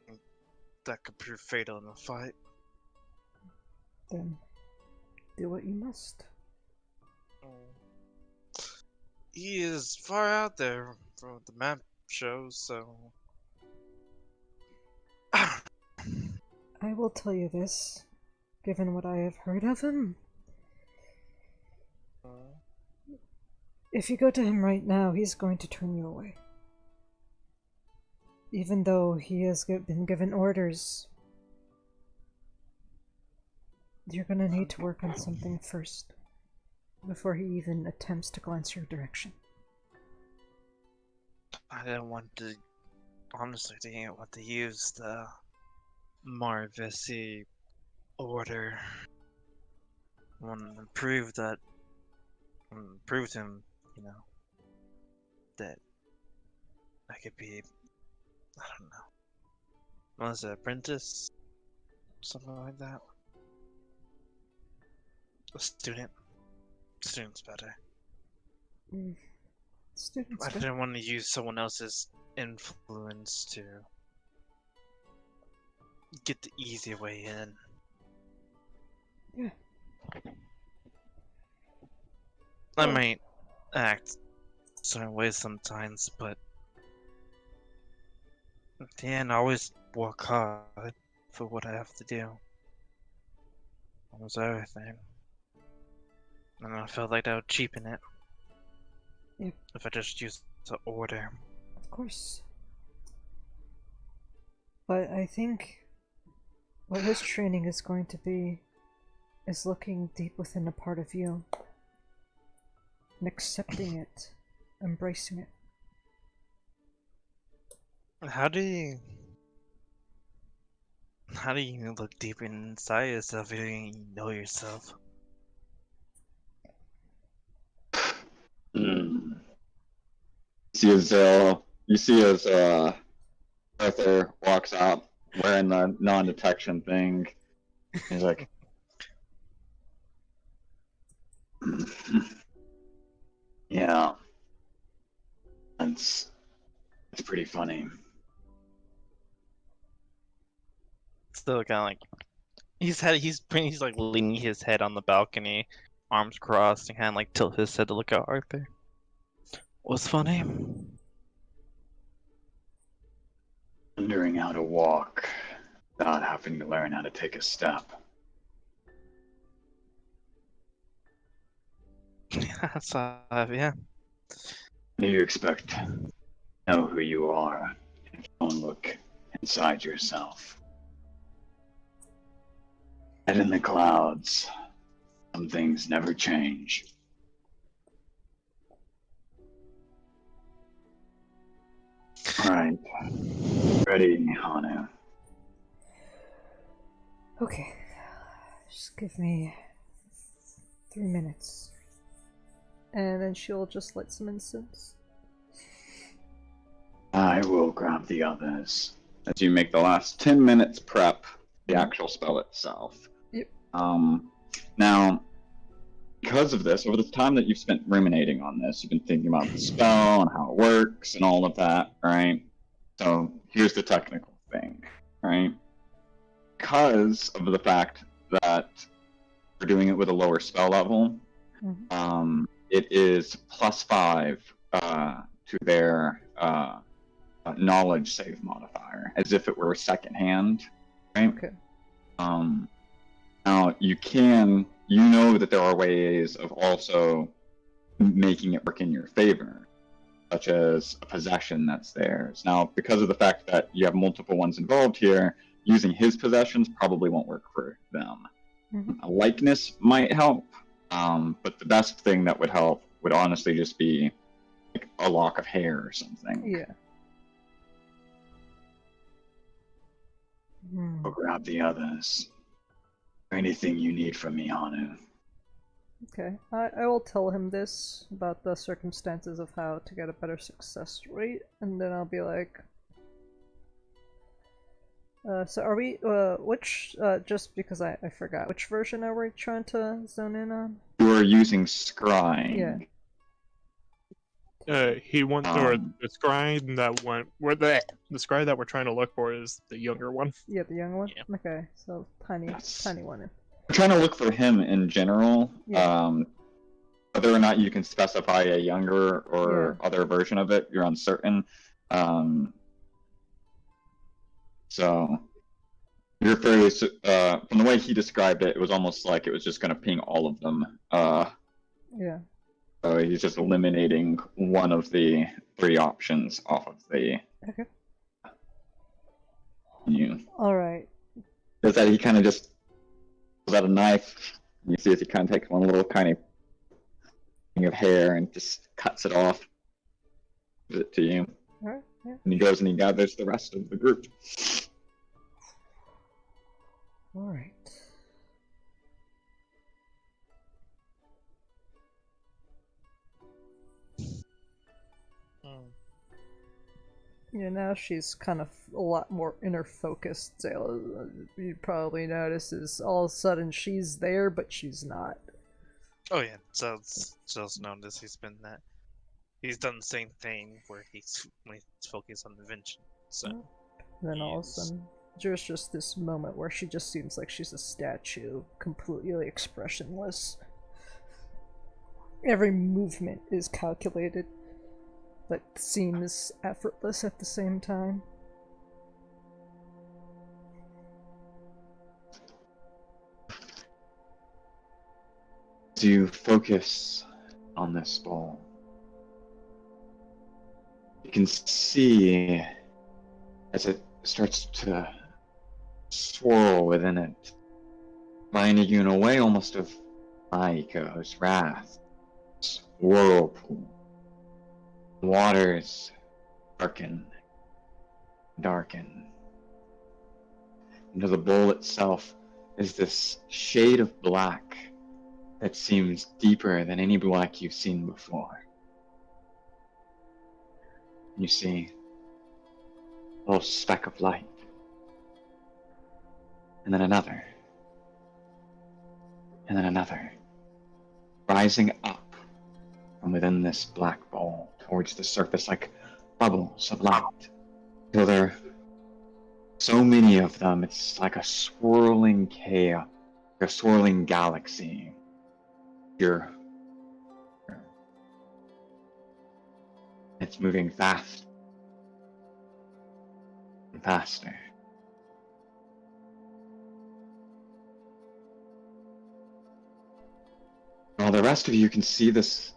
that could prove fatal in a fight. Then do what you must. He is far out there from what the map shows, so. I will tell you this, given what I have heard of him. If you go to him right now, he's going to turn you away. Even though he has been given orders, you're gonna need to work on something first, before he even attempts to glance your direction. I didn't want to. Honestly, didn't want to use the Marvesi order. I wanted to prove that. Prove to him, you know, that I could be. I don't know. Was it apprentice? Something like that. A student. Student's better. Students, I didn't want to use someone else's influence to get the easy way in. Yeah. I Oh. might act certain ways sometimes, but at the end, I always work hard for what I have to do. Almost everything. And I felt like that would cheapen it. Yep. If I just used the order. Of course. But I think what his training is going to be is looking deep within a part of you and accepting it, embracing it. How do you look deep inside yourself if you don't even know yourself? You see as Arthur walks out wearing the non-detection thing. He's like, yeah, it's pretty funny. Still kind of like he's like leaning his head on the balcony, arms crossed, and kind of like tilt his head to look at Arthur. What's funny? Wondering how to walk without having to learn how to take a step. That's yeah. Do you expect to know who you are if you don't look inside yourself? Head in the clouds. Some things never change. Alright. Ready, Hanu. Okay. Just give me 3 minutes. And then she'll just light some incense. I will grab the others. As you make the last 10 minutes prep the actual spell itself. Yep. Now, because of this, over the time that you've spent ruminating on this, you've been thinking about the spell and how it works and all of that, right? So here's the technical thing, right? Because of the fact that we're doing it with a lower spell level, it is +5 to their knowledge save modifier, as if it were secondhand, right? Okay. Now you know that there are ways of also making it work in your favor, such as a possession that's theirs. Now, because of the fact that you have multiple ones involved here, using his possessions probably won't work for them. A likeness might help, but the best thing that would help would honestly just be like a lock of hair or something. Yeah. I'll grab the others. Anything you need from me, Hanu. Okay. I will tell him this about the circumstances of how to get a better success rate, and then I'll be like, so are we, just because I forgot, which version are we trying to zone in on? You are using scrying. Yeah. He went, or the scry that went, the scry that we're trying to look for is the younger one. Yeah, the young one? Yeah. Okay, so tiny one. I'm trying to look for him in general. Yeah. Whether or not you can specify a younger or other version of it, you're uncertain. So you're fairly, from the way he described it, it was almost like it was just going to ping all of them. Yeah. So he's just eliminating one of the 3 options off of the Okay. menu. Alright. Does that he kind of just pulls out a knife. And you see as he kind of takes one little tiny thing of hair and just cuts it off. Gives it to you. Alright, yeah. And he goes and he gathers the rest of the group. Alright. Hmm. Yeah, now she's kind of a lot more inner focused. You probably notice is all of a sudden she's there, but she's not. Oh yeah, Zell's noticed he's been that. He's done the same thing where when he's focused on the invention. So Then all of a Yes. sudden, there's just this moment where she just seems like she's a statue, completely expressionless. Every movement is calculated, but seems effortless at the same time. As you focus on this ball, you can see as it starts to swirl within it, reminding you in a way almost of Aiko's wrath. This whirlpool. The waters darken, darken. Into the bowl itself is this shade of black that seems deeper than any black you've seen before. You see a little speck of light, and then another, and then another, rising up from within this black bowl towards the surface like bubbles of light. Till there are so many of them, it's like a swirling chaos, a swirling galaxy. It's moving fast and faster. While the rest of you can see this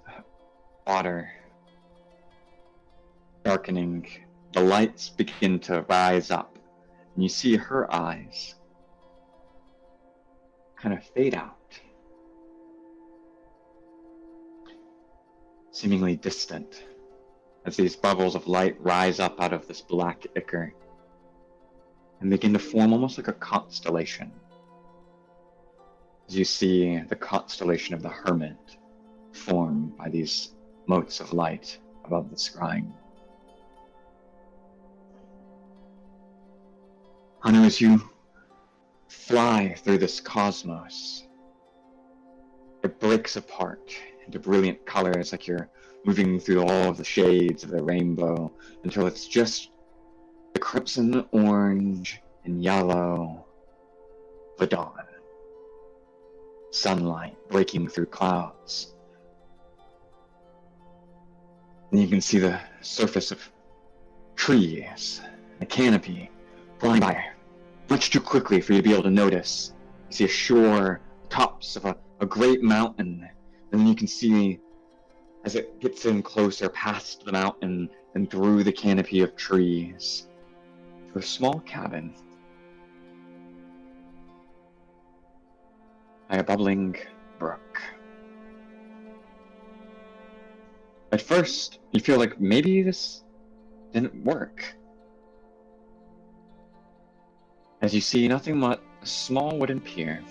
water darkening, the lights begin to rise up, and you see her eyes kind of fade out, seemingly distant, as these bubbles of light rise up out of this black ichor and begin to form almost like a constellation. As you see the constellation of the Hermit form by these motes of light above the scrying. Hunter, as you fly through this cosmos, it breaks apart into brilliant colors, like you're moving through all of the shades of the rainbow until it's just the crimson, orange, and yellow of the dawn. Sunlight breaking through clouds. And you can see the surface of trees, a canopy flying by much too quickly for you to be able to notice. You see a shore, tops of a great mountain, and then you can see as it gets in closer past the mountain and through the canopy of trees to a small cabin by a bubbling brook. At first, you feel like maybe this didn't work, as you see nothing but a small wooden pier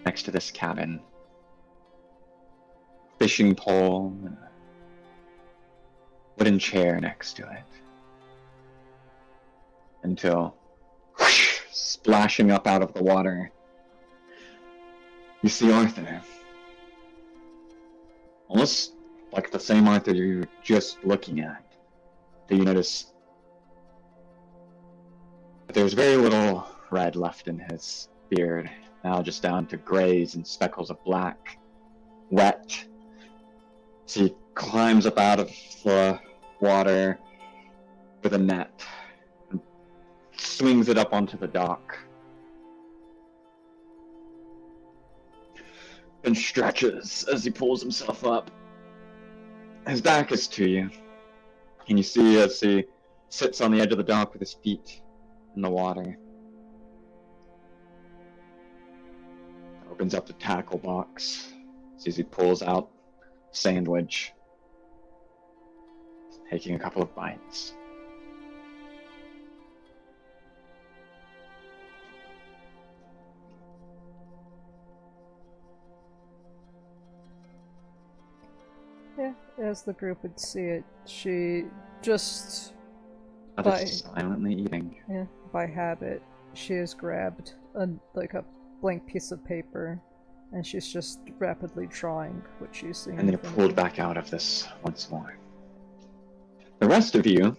next to this cabin, fishing pole, and a wooden chair next to it, until whoosh, splashing up out of the water, you see Arthur. Almost like the same Arthur you were just looking at. Do you notice that there's very little red left in his beard, now just down to grays and speckles of black, wet. So he climbs up out of the water with a net and swings it up onto the dock. And stretches as he pulls himself up. his back is to you, and you see as he sits on the edge of the dock with his feet in the water. Opens up the tackle box. Sees he pulls out a sandwich, taking a couple of bites. Yeah, as the group would see it, she just Just silently eating. by habit, she has grabbed a blank piece of paper, and she's just rapidly drawing what she's seeing. And then in front pulled of her. back out of this once more. The rest of you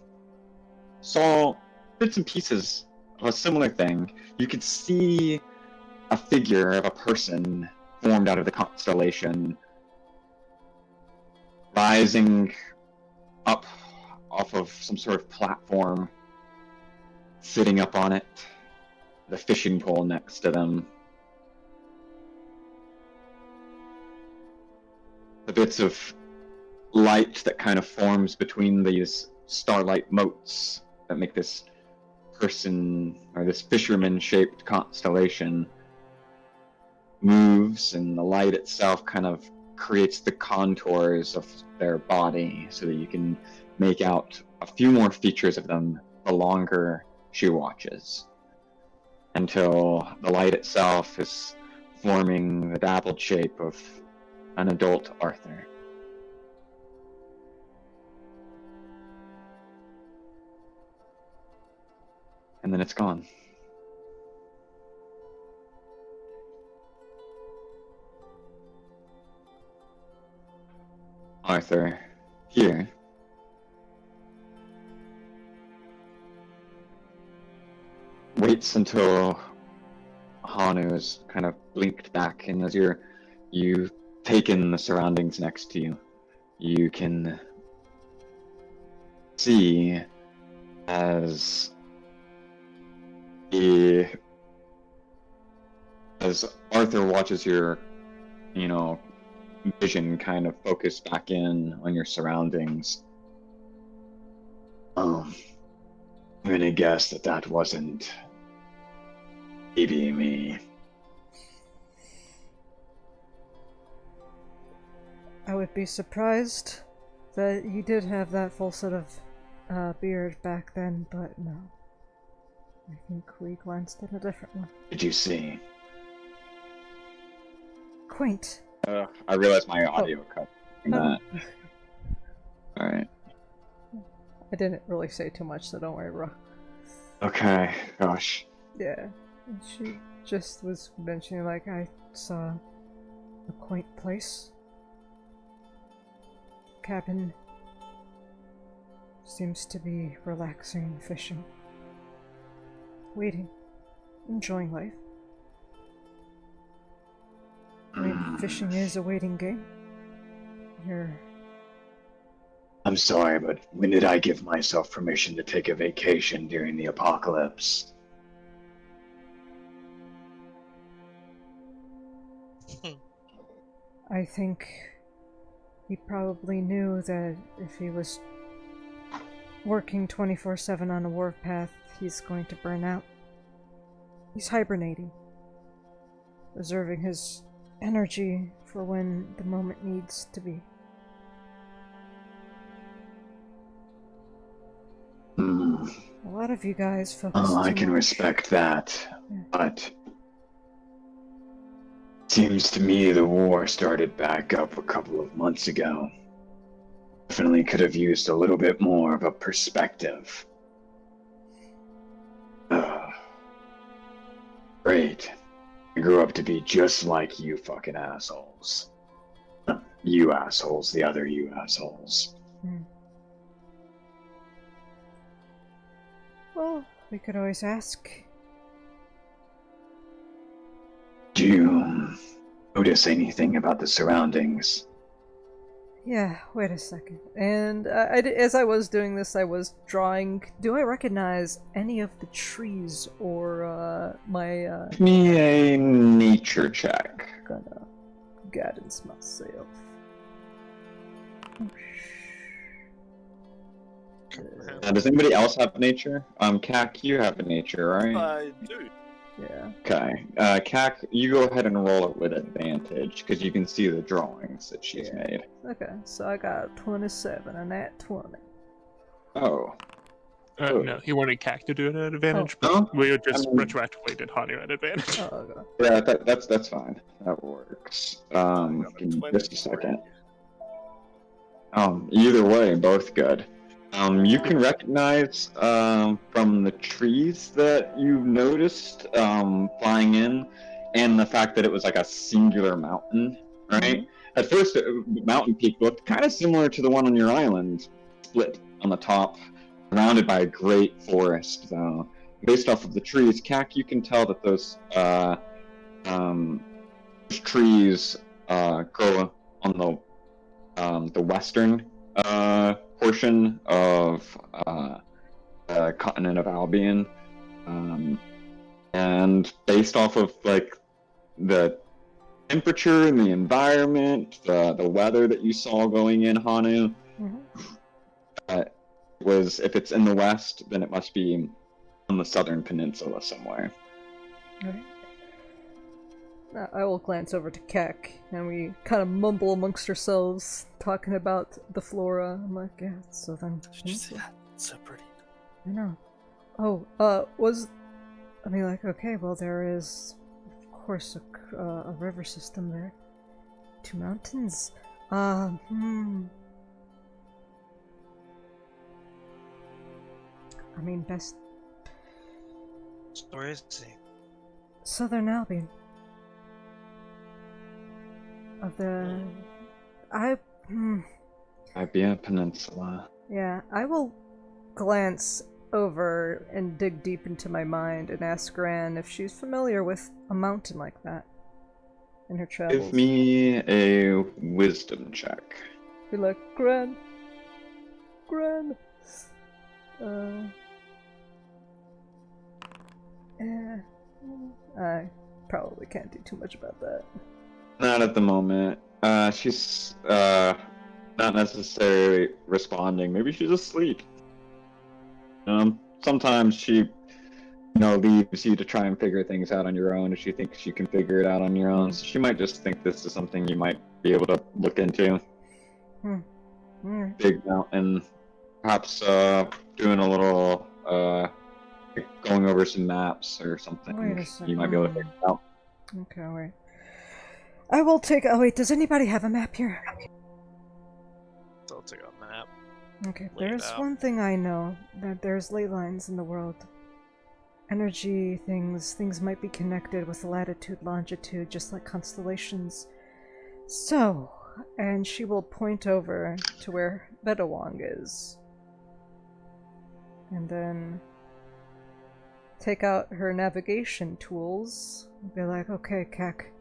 saw bits and pieces of a similar thing. You could see a figure of a person formed out of the constellation rising up off of some sort of platform, sitting up on it, the fishing pole next to them. The bits of light that kind of forms between these starlight motes that make this person, or this fisherman-shaped constellation, moves, and the light itself kind of creates the contours of their body so that you can make out a few more features of them the longer she watches, until the light itself is forming the dappled shape of an adult Arthur. And then it's gone. Arthur, here, waits until Hanu is kind of blinked back, and as you've taken the surroundings next to you, you can see as Arthur watches your, vision kind of focus back in on your surroundings. I'm gonna guess that wasn't maybe me. I would be surprised that you did have that full set of beard back then, but no. I think we glanced at a different one. Did you see? Quaint. I realized my audio cut from that. Alright. I didn't really say too much, so don't worry, bro. Okay, gosh. Yeah. And she just was mentioning, I saw a quaint place. Cabin seems to be relaxing, fishing. Waiting. Enjoying life. I mean, fishing is a waiting game. I'm sorry, but when did I give myself permission to take a vacation during the apocalypse? I think he probably knew that if he was working 24/7 on a warpath, he's going to burn out. He's hibernating, reserving his energy for when the moment needs to be. A lot of you guys focus I too can much. respect that, Yeah. but seems to me the war started back up a couple of months ago. Definitely could have used a little bit more of a perspective. Great. I grew up to be just like you fucking assholes. You assholes, the other you assholes. Well, we could always ask. Do you notice anything about the surroundings? Yeah, wait a second. And as I was doing this, I was drawing. Do I recognize any of the trees or my? Give me a nature check. Gonna guidance myself. Oh Does anybody else have nature? Cac, you have a nature, right? I do. Yeah. Okay. Cac, you go ahead and roll it with advantage, because you can see the drawings that she's Yeah. made. Okay, so I got 27 and that 20. Oh. Oh. No, he wanted CAC to do it at advantage, Oh. but we just I mean- retroactively did Hanu at advantage. Oh, okay. Yeah, that's fine. That works. Give me just a second. Either way, both good. You can recognize from the trees that you noticed flying in, and the fact that it was like a singular mountain, right? At first, the mountain peak looked kind of similar to the one on your island, split on the top, surrounded by a great forest, though. Based off of the trees, Cac, you can tell that those trees grow on the western portion of the continent of Albion, and based off of like the temperature and the environment, the weather that you saw going in Hanu, was if it's in the west, then it must be on the southern peninsula somewhere. Okay. I will glance over to Keck, and we kind of mumble amongst ourselves, talking about the flora. I'm like, yeah, it's southern. Did you see that? It's so pretty. I know. Oh, I mean, like, okay, well, there is, of course, a river system there. 2 mountains. I mean, best. Where is he? Southern Albion. Of the. Ibea Peninsula. Yeah, I will glance over and dig deep into my mind and ask Gran if she's familiar with a mountain like that in her travels. Give me a wisdom check. Be like, Gran. I probably can't do too much about that. Not at the moment. She's not necessarily responding. Maybe she's asleep. Sometimes she, leaves you to try and figure things out on your own if she thinks you can figure it out on your own. So she might just think this is something you might be able to look into. Big mountain. Perhaps doing a little going over some maps or something. Wait a second. You might be able to figure it out. Okay, wait. I will take. Oh wait, does anybody have a map here? I'll take a map. Okay, Lay it there's out. one thing I know, that there's ley lines in the world. Energy things might be connected with latitude, longitude, just like constellations. So, and she will point over to where Bedawong is. And then take out her navigation tools and be like, okay, Kek,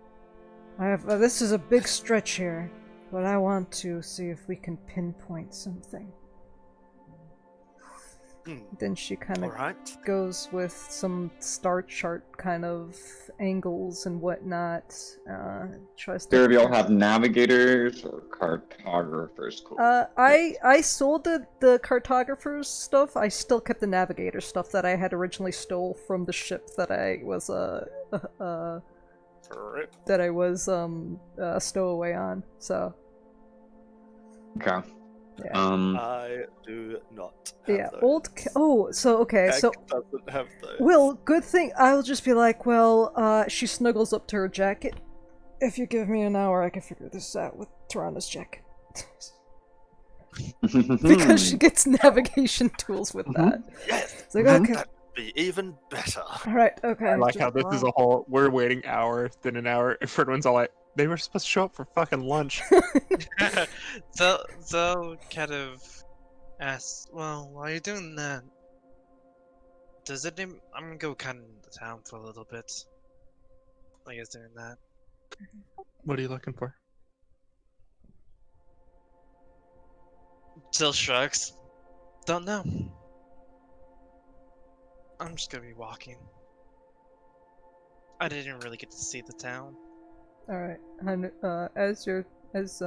I have this is a big stretch here, but I want to see if we can pinpoint something. Then she kind of Alright. goes with some star chart kind of angles and whatnot. Tries Do to. of y'all have navigators or cartographers? Cool. I sold the cartographer's stuff. I still kept the navigator stuff that I had originally stole from the ship that I was stowaway on. So. Okay. Yeah. I do not have Yeah, those. okay, so Heck doesn't have those. well, good thing. I'll just be like, well, she snuggles up to her jacket. If you give me an hour, I can figure this out with Tarana's jacket. Because she gets navigation tools with that. Yes, It's like, okay, that'd be even better. alright, okay. I like just- how this is a whole. We're waiting hour, then an hour, and Ferdinand's all like, they were supposed to show up for fucking lunch. So kind of asks, well, while you're doing that, I'm gonna go kind of into town for a little bit. While you're doing that. What are you looking for? Still shrugs. Don't know. I'm just gonna be walking. I didn't really get to see the town. Alright, and as you're As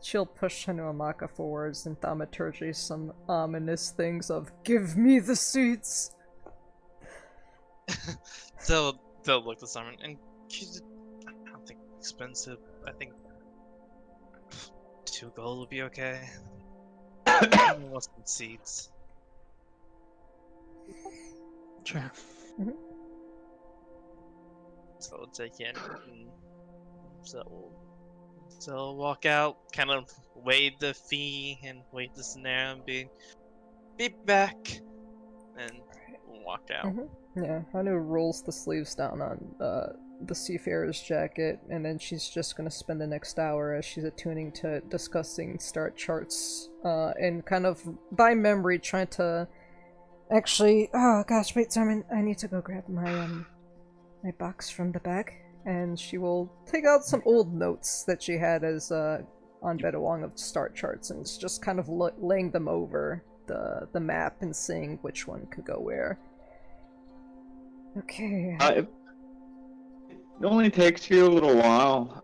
she'll push Hanuamaka forwards and thaumaturgy some ominous things of "Give me the seats." They'll look at Simon and she's, I don't think expensive. I think 2 gold will be okay. What's some seats? Sure. So we'll take in. So we'll walk out, kind of wave the fee and wave the scenario and be back, and we'll walk out. Yeah, Hanu rolls the sleeves down on the seafarer's jacket, and then she's just gonna spend the next hour as she's attuning to discussing start charts, and kind of by memory trying to actually. Oh gosh, wait, Simon, I need to go grab my box from the bag, and she will take out some old notes that she had as on Bedouin of start charts, and it's just kind of laying them over the map and seeing which one could go where. Okay. It only takes you a little while.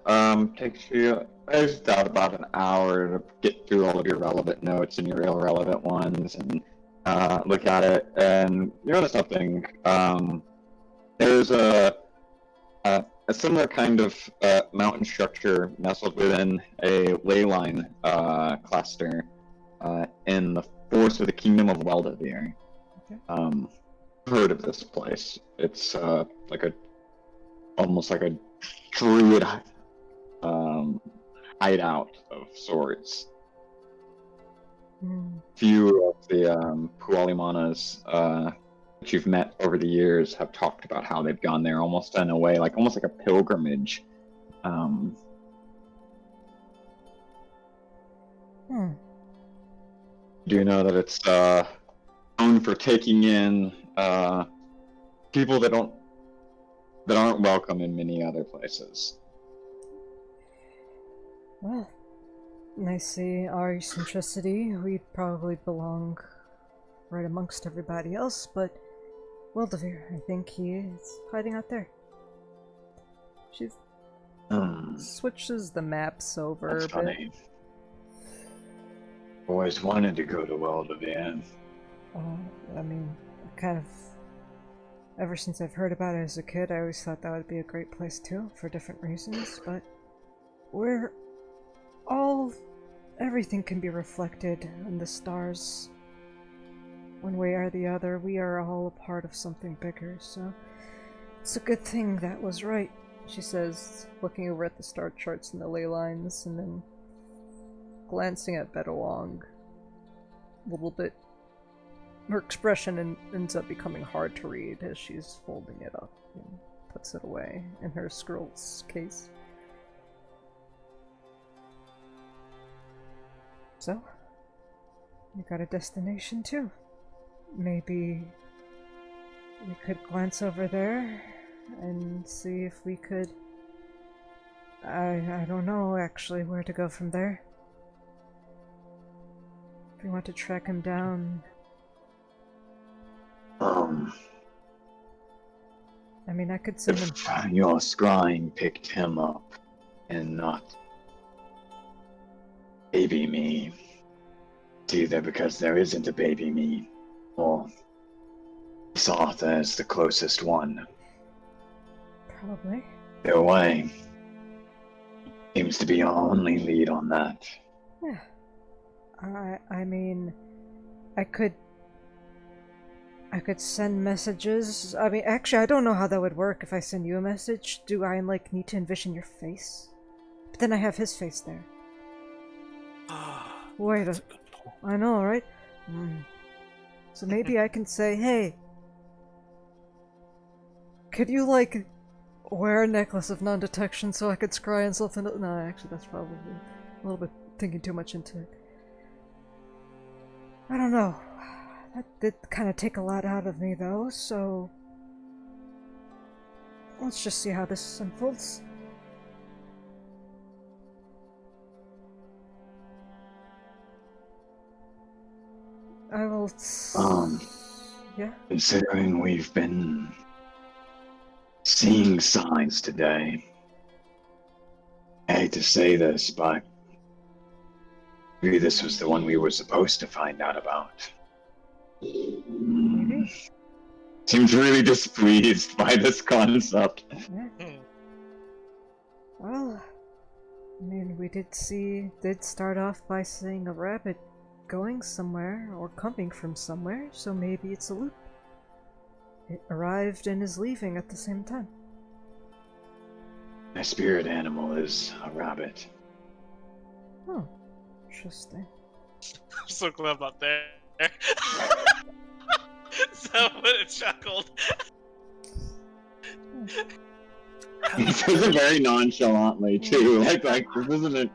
Takes you, I just doubt, about an hour to get through all of your relevant notes and your irrelevant ones and look at it. And you notice something. There's a similar kind of mountain structure nestled within a ley line cluster in the forest of the Kingdom of Weldavir. Okay. Heard of this place? It's almost like a druid hideout of sorts. Few of the Pualimanas that you've met over the years have talked about how they've gone there almost in a way, almost like a pilgrimage. Do you know that it's known for taking in people that aren't welcome in many other places? Well, I see our eccentricity. We probably belong right amongst everybody else, but Wildavir, I think he is hiding out there. She switches the maps over That's a bit. funny. Always wanted to go to Weldavir. I mean, kind of. Ever since I've heard about it as a kid, I always thought that would be a great place too, for different reasons, but everything can be reflected in the stars. One way or the other, we are all a part of something bigger, so it's a good thing that was right, she says, looking over at the star charts and the ley lines, and then glancing at Bedouang a little bit. Her expression ends up becoming hard to read as she's folding it up and puts it away in her scrolls case. So, you got a destination too. Maybe we could glance over there and see if we could... I don't know actually where to go from there. If you want to track him down... I mean, I could send him... If your scrying picked him up and not baby me, it's either because there isn't a baby me, or this Arthur is the closest one. Probably. Their way seems to be our only lead on that. Yeah. I mean, I could send messages. I mean, actually, I don't know how that would work if I send you a message. Do I, need to envision your face? But then I have his face there. Wait a... I know, right? So maybe I can say, hey, could you, wear a necklace of non-detection so I could scry on something? No, actually, that's probably a little bit thinking too much into it. I don't know. That did kind of take a lot out of me, though, so... Let's just see how this unfolds. I will... Yeah? Considering we've been seeing signs today, I hate to say this, but maybe this was the one we were supposed to find out about. Maybe. Seems really displeased by this concept. Yeah. Hmm. Well, I mean, we did start off by seeing a rabbit going somewhere or coming from somewhere, so maybe it's a loop. It arrived and is leaving at the same time. My spirit animal is a rabbit. Oh, interesting. I'm so glad about that. Someone chuckled. He says it very nonchalantly too. Like this isn't it.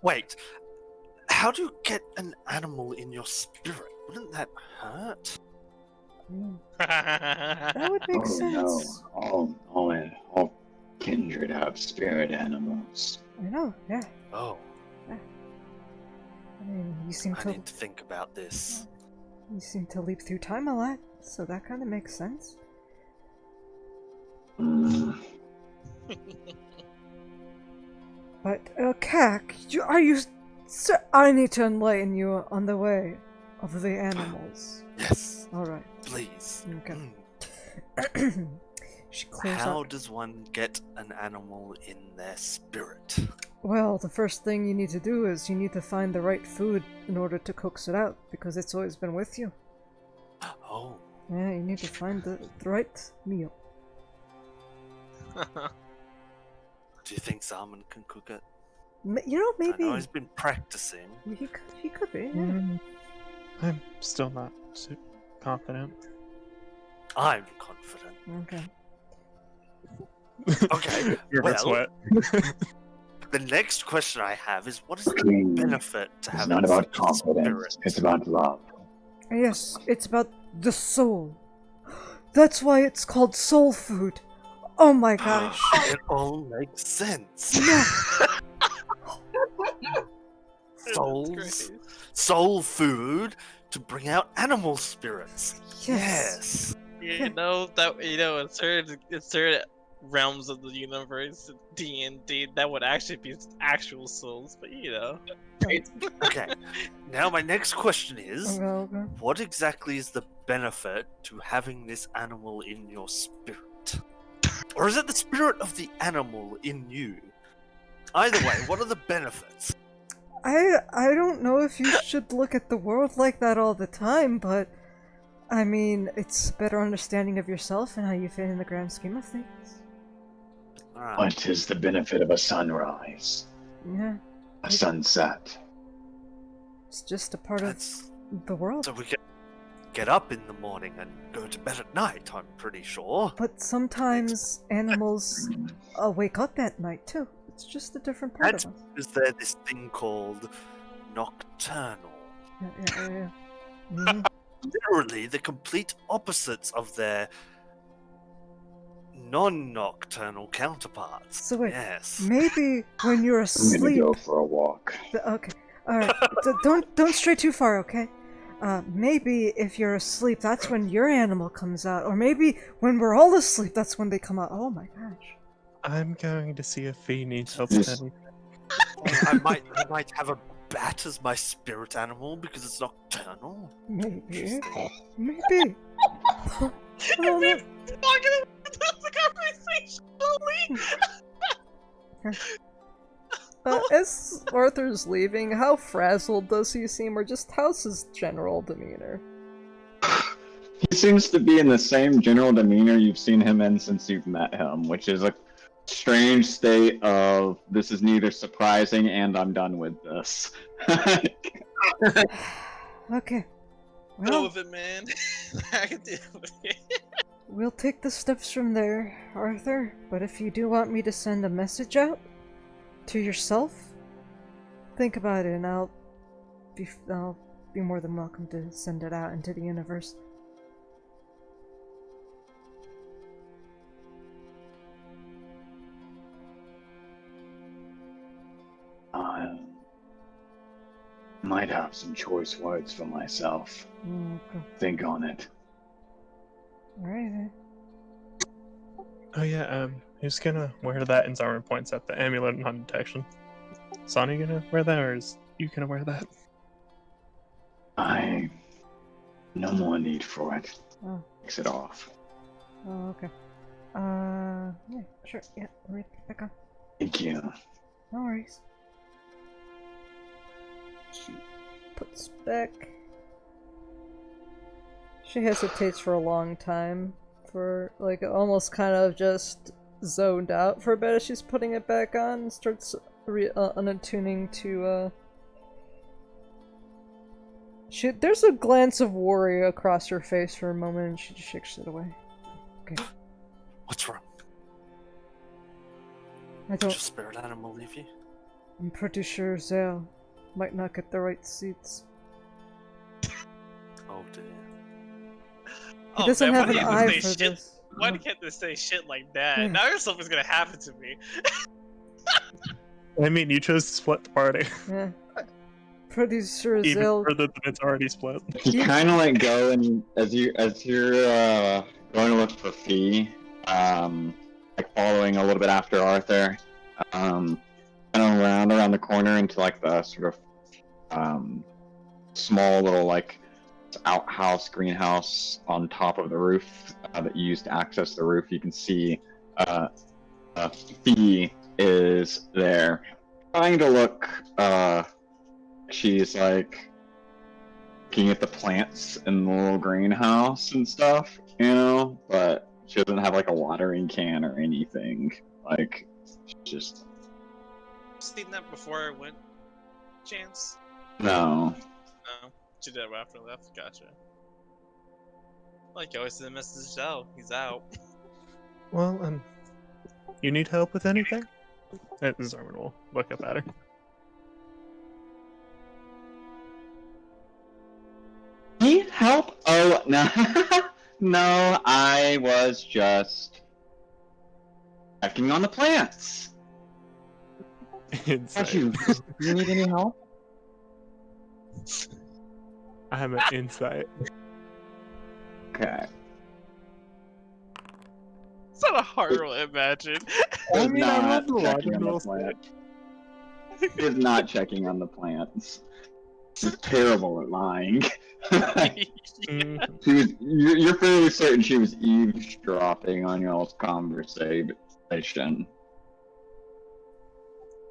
Wait. How do you get an animal in your spirit? Wouldn't that hurt? That would make sense. No, all kindred have spirit animals. I know, yeah. Oh, I mean, I need to think about this. you seem to leap through time a lot, so that kind of makes sense. Mm. But, Kak, are you... Sir, I need to enlighten you on the way of the animals. Yes, Alright. please. Okay. Mm. She clears How up. does one get an animal in their spirit? Well, the first thing you need to do is you need to find the right food in order to coax it out, because it's always been with you. Oh, Yeah, you need to find the right meal. do you think Salmon can cook it? You know, I maybe know he's been practicing. he could be. Yeah. Mm, I'm still not confident. I'm confident. Okay. Okay, River well, sweat. the next question I have is, what is the King benefit to It's having not about such a confidence. spirit? It's about love. Yes, it's about the soul. That's why it's called soul food. Oh my gosh. It all makes sense. Yeah. Souls, soul food to bring out animal spirits. Yes. You know that in certain realms of the universe, D&D, that would actually be actual souls, but Okay. Now my next question is, Okay. what exactly is the benefit to having this animal in your spirit? Or is it the spirit of the animal in you? Either way, what are the benefits? I don't know if you should look at the world like that all the time, but I mean, it's a better understanding of yourself and how you fit in the grand scheme of things. Alright. What is the benefit of a sunrise? Yeah, A sunset? it's just a part of That's the world. so we can get up in the morning and go to bed at night, I'm pretty sure. But sometimes animals wake up at night too. It's just a different part That's of us. because there's this thing called nocturnal. Yeah. Mhm. Literally the complete opposites of their non-nocturnal counterparts. So wait, Yes. maybe when you're I'm asleep. gonna go for a walk. Okay, all right. Don't stray too far, okay? Maybe if you're asleep, that's when your animal comes out, or maybe when we're all asleep, that's when they come out. Oh my gosh. I'm going to see if he needs help Yes. with anything. I might have a bat as my spirit animal because it's nocturnal. Maybe. Interesting. Maybe. I don't know. Walking away with the conversation slowly. As Arthur's leaving, how frazzled does he seem, or just how's his general demeanor? He seems to be in the same general demeanor you've seen him in since you've met him, which is a strange state of this is neither surprising and I'm done with this. Okay. Deal Well, with it, man. I can deal with it. we'll take the steps from there, Arthur. But if you do want me to send a message out to yourself, think about it, and I'll be more than welcome to send it out into the universe. I might have some choice words for myself. Okay. Think on it. Alright then. Oh yeah, who's gonna wear that? And Zarman points at the amulet of non-detection. Sonny gonna wear that, or is you gonna wear that? I no more need for it. Oh, Takes it off. oh, okay. Yeah, sure, yeah, right back on. Thank you. No worries. She puts back. She hesitates for a long time, for like almost kind of just zoned out for a bit as she's putting it back on and starts unattuning to there's a glance of worry across her face for a moment and she just shakes it away. Okay. What's wrong? I Did your don't. spirit animal leave you? I'm pretty sure Zale might not get the right seats. Oh dear. He doesn't have why an do you eye say for shit? this. Why do you have to say shit like that? Yeah. Now something's gonna happen to me. I mean, you chose to split the party, Yeah. Pretty sure even Zale. further than it's already split. You kind of like go and as you're going to look for Fee, like following a little bit after Arthur, kind of around the corner into like the sort of small little like outhouse greenhouse on top of the roof that you use to access the roof. You can see Fee is there, trying to look. She's like looking at the plants in the little greenhouse and stuff, you know, but she doesn't have like a watering can or anything. Like, she's just Seen that before I went, Chance? no. No. She did it after I left. Gotcha. Like you always send a message out. He's out. Well, you need help with anything? Zarman will look up at her. Need help? Oh no, no. I was just checking on the plants. Got Insight. you. You need any help? I have an insight. Okay. It's not a hard roll to imagine. I Is mean, I not love the checking logic on the rules. plant. Is not checking on the plants. She's terrible at lying. Mhm. She was. You're fairly certain she was eavesdropping on y'all's conversation.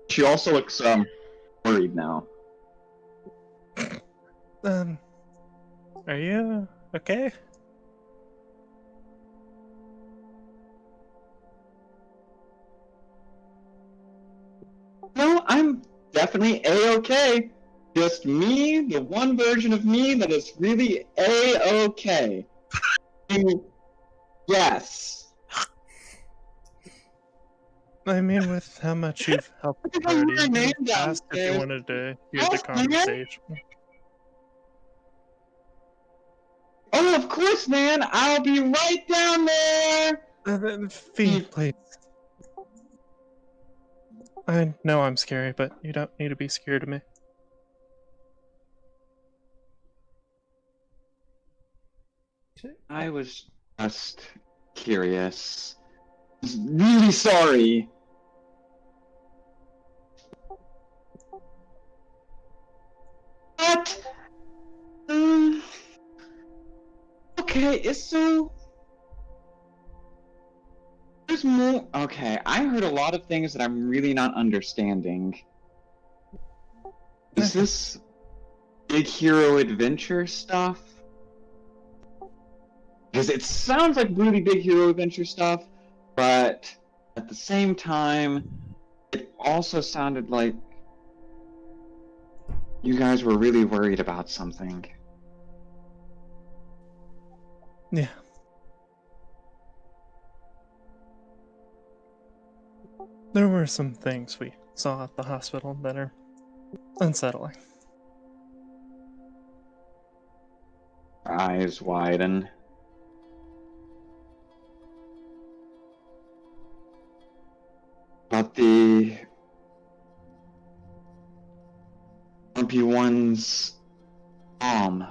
She also looks worried now. Are you okay? No, I'm definitely a-okay. Just me, the one version of me that is really a-okay. Yes. I mean, with how much you've helped I think I already, wrote her name asked if you downstairs. wanted to hear the Oh, man. conversation. Oh, of course, man. I'll be right down there. Fee, please. I know I'm scary, but you don't need to be scared of me. I was just curious. Really sorry. What? Okay, so there's more. Okay, I heard a lot of things that I'm really not understanding. Is this Big Hero Adventure stuff? Because it sounds like really Big Hero Adventure stuff, but at the same time, it also sounded like you guys were really worried about something. Yeah. There were some things we saw at the hospital that are unsettling. Eyes widen. But the Lumpy One's mom.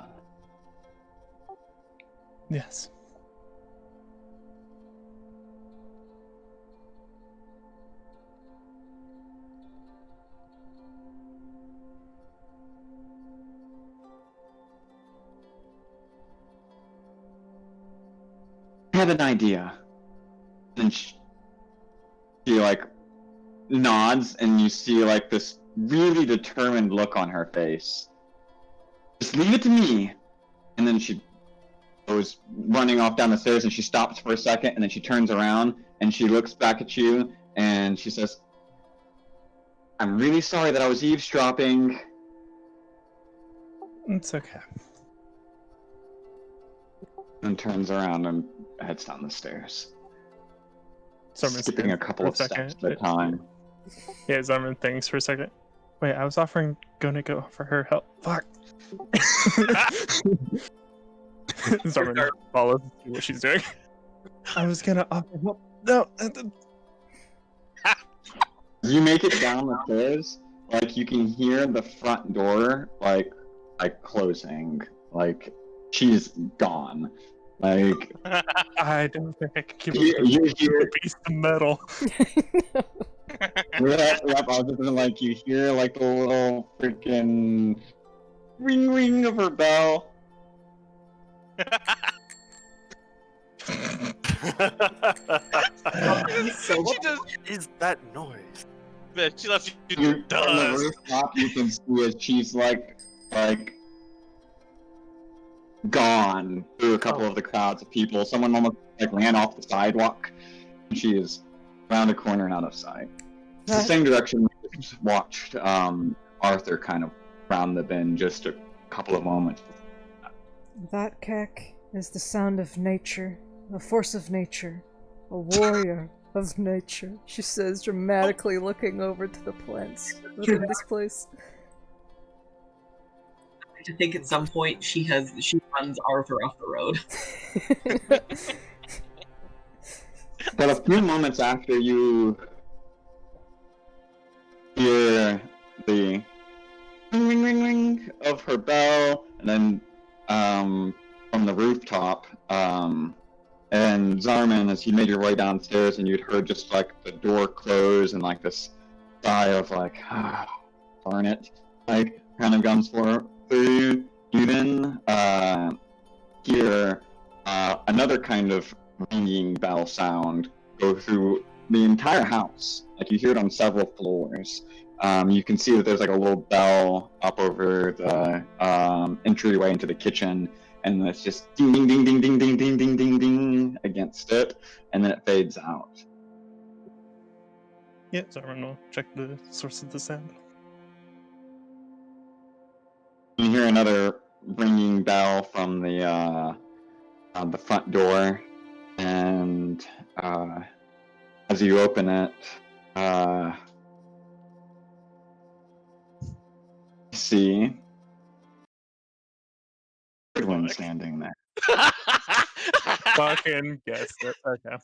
Yes. I have an idea. And she like nods, and you see like this really determined look on her face. Just leave it to me. And then she goes running off down the stairs, and she stops for a second, and then she turns around and she looks back at you, and she says, "I'm really sorry that I was eavesdropping." It's okay. And turns around and heads down the stairs, Zarman skipping a couple of steps at a time. Yeah, Zarman thinks for a second. Wait, I was gonna go offer her help. Fuck. Zarman follows what she's doing. I was gonna offer help. No. You make it down the stairs, like you can hear the front door like closing. Like she's gone. Like I don't think I can keep up you with hear a piece of metal. I was just like you hear like the little freaking ring ring of her bell. So She just, Is that noise? man, she left you You to on the dust. rooftop, you can see as she's like gone through a couple of the crowds of people. Someone almost like ran off the sidewalk. She is around a corner and out of sight. It's the same direction we just watched Arthur kind of round the bend just a couple of moments. That Keck is the sound of nature, a force of nature, a warrior of nature, she says, dramatically looking over to the plants within this place. I think at some point she runs Arthur off the road. But a few moments after you hear the ring ring ring ring of her bell, and then from the rooftop, and Zarman, as you made your way downstairs, and you'd heard just like the door close and like this sigh of like, ah, darn it, like kind of comes through you. You then hear another kind of ringing bell sound go through the entire house. Like you hear it on several floors. You can see that there's like a little bell up over the entryway into the kitchen, and it's just ding ding ding ding ding ding ding ding ding ding against it, and then it fades out. Yeah, Zarman will check the source of the sound. You hear another ringing bell from the front door, and as you open it, you see Edwin standing there. Fucking guessed it. Okay.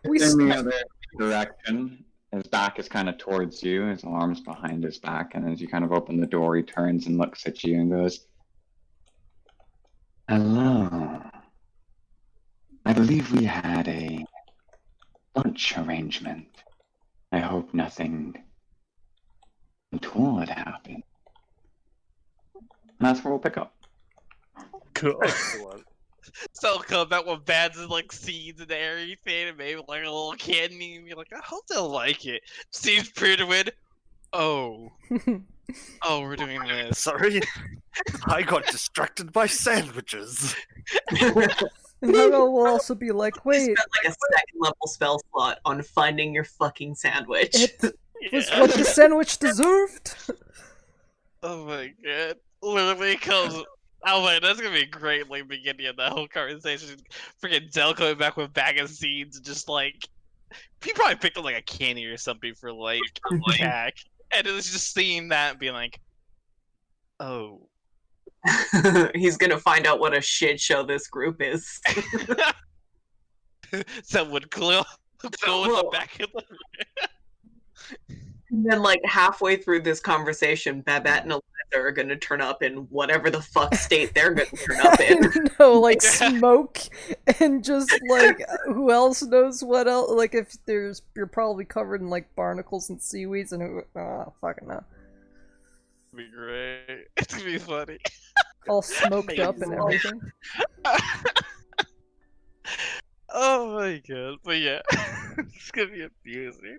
We In the s- other direction, his back is kind of towards you, his arms behind his back, and as you kind of open the door, he turns and looks at you and goes, "Hello. I believe we had a lunch arrangement. I hope nothing untoward happened." And that's where we'll pick up. Cool. Excellent. So come back with bands and like seeds and everything, and maybe like a little candy, and you're like, I hope they'll like it. Seems pretty to win. Oh, we're doing this. Sorry, I got distracted by sandwiches. And Hugo will also be like, We wait, spent like a second level spell slot on finding your fucking sandwich. it was Yeah. what the sandwich deserved? Oh my god. Literally comes. Oh man, that's gonna be a great like beginning of the whole conversation. Freaking Del coming back with a bag of seeds, just like he probably picked up like a candy or something for like Cack, and it was just seeing that and being like, oh. He's gonna find out what a shit show this group is. Someone go in the back of the. And then, like, halfway through this conversation, Babette and Eliza are gonna turn up in whatever the fuck state they're gonna turn up in. No, like smoke and just like who else knows what else? Like if you're probably covered in like barnacles and seaweeds and fucking no, It's gonna be great. It's gonna be funny. all smoked up and Amazing. everything. Oh my god. But yeah, it's gonna be amusing.